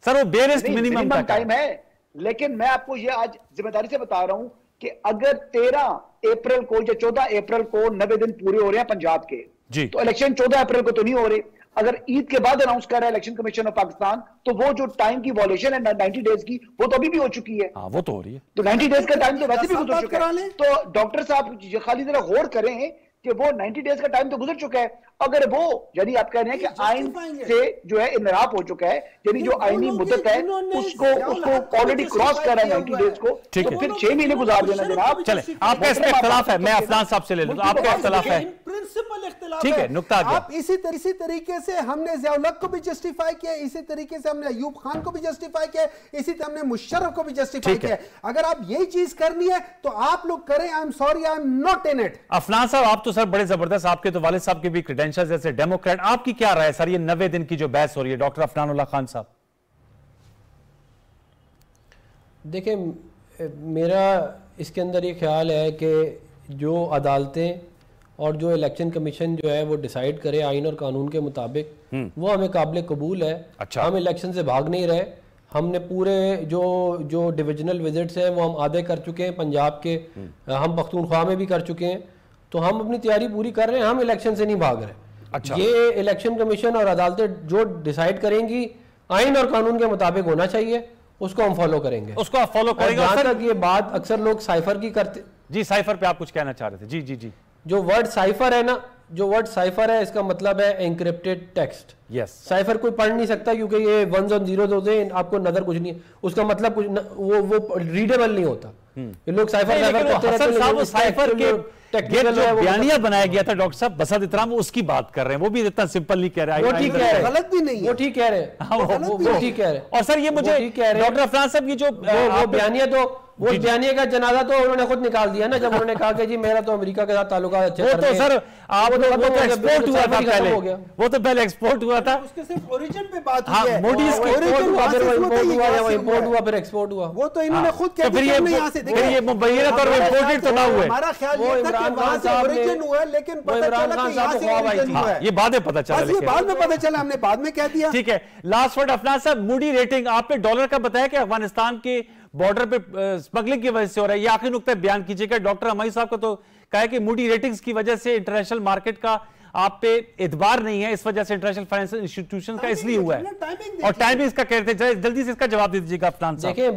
सर? वो बेरेस्ट मिनिमम का टाइम है। लेकिन मैं आपको ये आज जिम्मेदारी से बता रहा हूं कि अगर 13 अप्रैल को या 14 अप्रैल को 90 दिन पूरे हो रहे हैं पंजाब के जी, तो इलेक्शन 14 अप्रैल को तो नहीं हो रहे। अगर ईद के बाद अनाउंस कर रहा है इलेक्शन कमीशन ऑफ पाकिस्तान, तो वो जो टाइम की वॉल्यूशन है 90 डेज की, वो तो अभी भी हो चुकी है। वो तो हो रही है, तो 90 डेज का टाइम तो वैसे भी गुजर चुका है। तो डॉक्टर साहब खाली जरा गौर करें कि वो 90 डेज का टाइम तो गुजर चुका है। अगर वो, यानी आप कह रहे हैं कि आइन से जो है इनराफ हो चुका है, यानी जो आईनी मुद्दत है उसको ऑलरेडी क्रॉस कर रहा है 90 डेज को, तो फिर 6 महीने गुजार देना जनाब। चले, आपका इसमें इख्तिलाफ है, मैं अफनान साहब से ले लूं, आपका इख्तिलाफ है, प्रिंसिपल इख्तिलाफ ठीक है, नुक्ता आप इसी तरीके से हमने ज़ियाउल-हक को भी जस्टिफाई किया, इसी तरीके से हमने अयूब खान को भी जस्टिफाई किया, इसी तरह हमने मुशर्रफ को भी जस्टिफाई किया। अगर आप यही चीज करनी है तो आप लोग करें। I am sorry, I am not in it. Afnan साहब, आप तो सर बड़े जबरदस्त, आपके तो वालिद साहब के भी क्रेडेंशियल्स जैसे डेमोक्रेट, आपकी क्या राय है सर ये 90 दिन की जो बहस हो रही है? डॉक्टर अफनानुल्लाह खान साहब। देखिए, मेरा इसके अंदर ये ख्याल है कि जो अदालतें और जो इलेक्शन कमीशन जो है वो डिसाइड करे आइन और कानून के मुताबिक, वो हमें काबिल कबूल है। अच्छा, हम इलेक्शन से भाग नहीं रहे, हमने पूरे जो डिविजनल विजिट्स हैं वो हम आधे कर चुके हैं पंजाब के, हम पख्तूनख्वा में भी कर चुके हैं। तो हम अपनी तैयारी पूरी कर रहे हैं, हम इलेक्शन से नहीं भाग रहे। अच्छा। ये इलेक्शन कमीशन और अदालतें जो डिसाइड करेंगी आइन और कानून के मुताबिक होना चाहिए, उसको हम फॉलो करेंगे, उसको आप फॉलो करेंगे। जहां तक ये बात अक्सर लोग साइफर की करते, जी साइफर पे आप कुछ कहना चाह रहे थे? जी जी जी। जो वर्ड साइफर है ना, जो वर्ड साइफर है इसका मतलब है एनक्रिप्टेड टेक्स्ट। यस। साइफर कोई पढ़ नहीं सकता क्योंकि ये वंस और जीरोस होते हैं, आपको नजर कुछ नहीं, उसका मतलब कुछ वो रीडेबल नहीं होता। ये लोग साइफर साइफर के बयानिया बनाया गया था डॉक्टर साहब बसंत इतराम, उसकी बात कर रहे हैं, वो भी इतना सिंपल नहीं कह रहे हैं, वो ठीक कह रहे हैं, गलत भी नहीं है, वो ठीक कह रहे हैं, वो ठीक कह रहे हैं। और सर ये मुझे डॉक्टर अफरान साहब की जो बयानिया, तो वो बयानिया का जनाजा तो उन्होंने खुद निकाल दिया ना, जब उन्होंने कहा कि जी मेरा तो अमेरिका के साथ ताल्लुका अच्छे वो तो सर आप एक्सपोर्ट हुआ था पहले, वो तो पहले एक्सपोर्ट हुआ था, उसके सिर्फ ओरिजिन पे बात हुई है, मोदी एक्सपोर्ट हुआ, फिर इंपोर्ट हुआ, या इंपोर्ट हुआ फिर एक्सपोर्ट हुआ, वो तो इन्होंने खुद कह दिया। यहां से देखिए ये मुबैना तौर पे इंपोर्टेड तो ना हुए, हमारा ख्याल ये था कि वहां से ओरिजिन हुआ है, लेकिन पता चला कि यहां से ओरिजिन हुआ है। ये बाद में पता चला, ये बाद में पता चला, हमने बाद में कह दिया। ठीक है, लास्ट वर्ड अफनान साहब, मूडी रेटिंग आपने डॉलर का बताया कि अफगानिस्तान के बॉर्डर पे स्मगलिंग की वजह से हो रहा है, ये आखिरी नुकता बयान कीजिएगा। डॉक्टर हमारी साहब को तो कहा है कि मूडी रेटिंग्स की वजह से इंटरनेशनल मार्केट का आप पे एतबार नहीं है, इस वजह से इंटरनेशनल फाइनेंशियल इंस्टीट्यूशन का इसलिए हुआ है, और टाइमिंग इसका कहते हैं, जल्दी से इसका जवाब दे दीजिएगा अफनान साहब। देखिए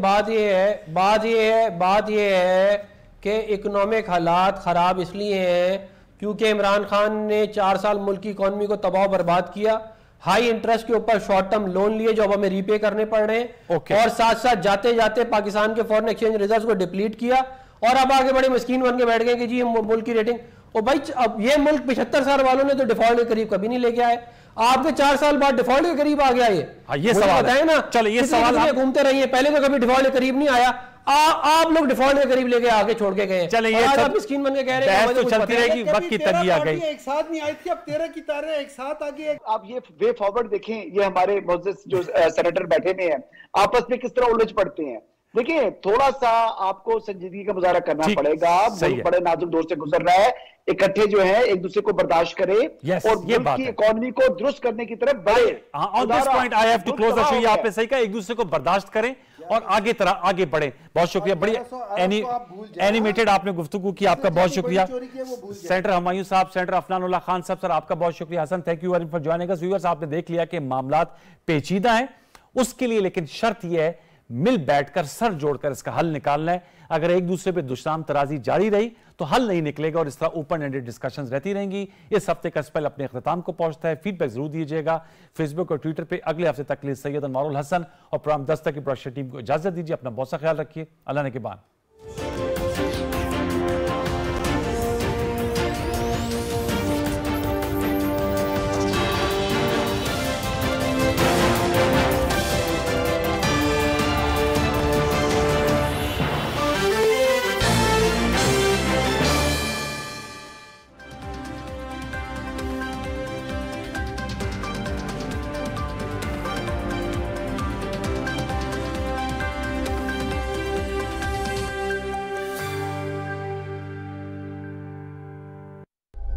बात ये है कि इकोनॉमिक हालात खराब इसलिए हैं क्योंकि इमरान खान ने 4 साल मुल्क की इकोनॉमी को तबाह बर्बाद किया, हाई इंटरेस्ट के ऊपर शॉर्ट टर्म लोन लिए जो अब हमें रीपे करने पड़ रहे हैं, और साथ साथ जाते जाते पाकिस्तान के फॉरेन एक्सचेंज रिजर्व्स को डिप्लीट किया, और अब आगे बड़े मस्कीन बन के बैठ गए कि जी मुल्क की रेटिंग, और भाई अब ये मुल्क 75 साल वालों ने तो डिफॉल्ट के करीब कभी नहीं लेके आए, आपके 4 साल बाद डिफॉल्ट के करीब आ गया ये सवाल बताए ना। चलो ये सवाल घूमते रहिए, पहले तो कभी डिफॉल्ट के करीब नहीं आया, आप लोग डिफॉल्ट के करीब लेके आगे छोड़ के गए। चले ये सब स्कीम बन के कह रहे हैं तो चलती रहेगी, वक्त की तंगी आ गई, एक साथ नहीं आई थी, अब 13 की तारीख एक साथ आ गई। आप ये वे फॉरवर्ड देखें, ये हमारे मोअज़्ज़िज़ जो सेनेटर बैठे हुए हैं आपस में किस तरह उलझ पड़ते हैं। देखिए थोड़ा सा आपको संजीदगी का मुजाहरा करना पड़ेगा, मुल्क बड़े नाजुक दौर से गुजर रहा है, इकट्ठे जो है एक दूसरे को बर्दाश्त करें और मुल्क की इकोनॉमी को दुरुस्त करने की तरफ बढ़े। On this point I have to close the show, आपने सही कहा, एक दूसरे को बर्दाश्त करें और आगे बढ़े। बहुत शुक्रिया, बड़ी एनिमेटेड आपने गुफ्तगू की, आपका बहुत शुक्रिया। सेंटर हुमायूं साहब, सेंटर अफनानुल्लाह खान साहब, सर आपका बहुत शुक्रिया। Hasan, thank you very much for joining us. Viewers, आपने देख लिया कि मामलात पेचीदा हैं, उसके लिए लेकिन शर्त यह है मिल बैठकर सर जोड़कर इसका हल निकालना है। अगर एक दूसरे पे दुश्मन तराजी जारी रही तो हल नहीं निकलेगा और इस तरह ओपन एंडेड डिस्कशंस रहती रहेंगी। इस हफ्ते का स्पेल अपने इख्तिताम को पहुंचता है, फीडबैक जरूर दीजिएगा फेसबुक और ट्विटर पे। अगले हफ्ते तक के लिए सैयद अनवारुल हसन और प्रोग्राम दस्तक की प्रोडक्शन टीम को इजाजत दीजिए। अपना बहुत सा ख्याल रखिए। अल्लाह ने के बाद।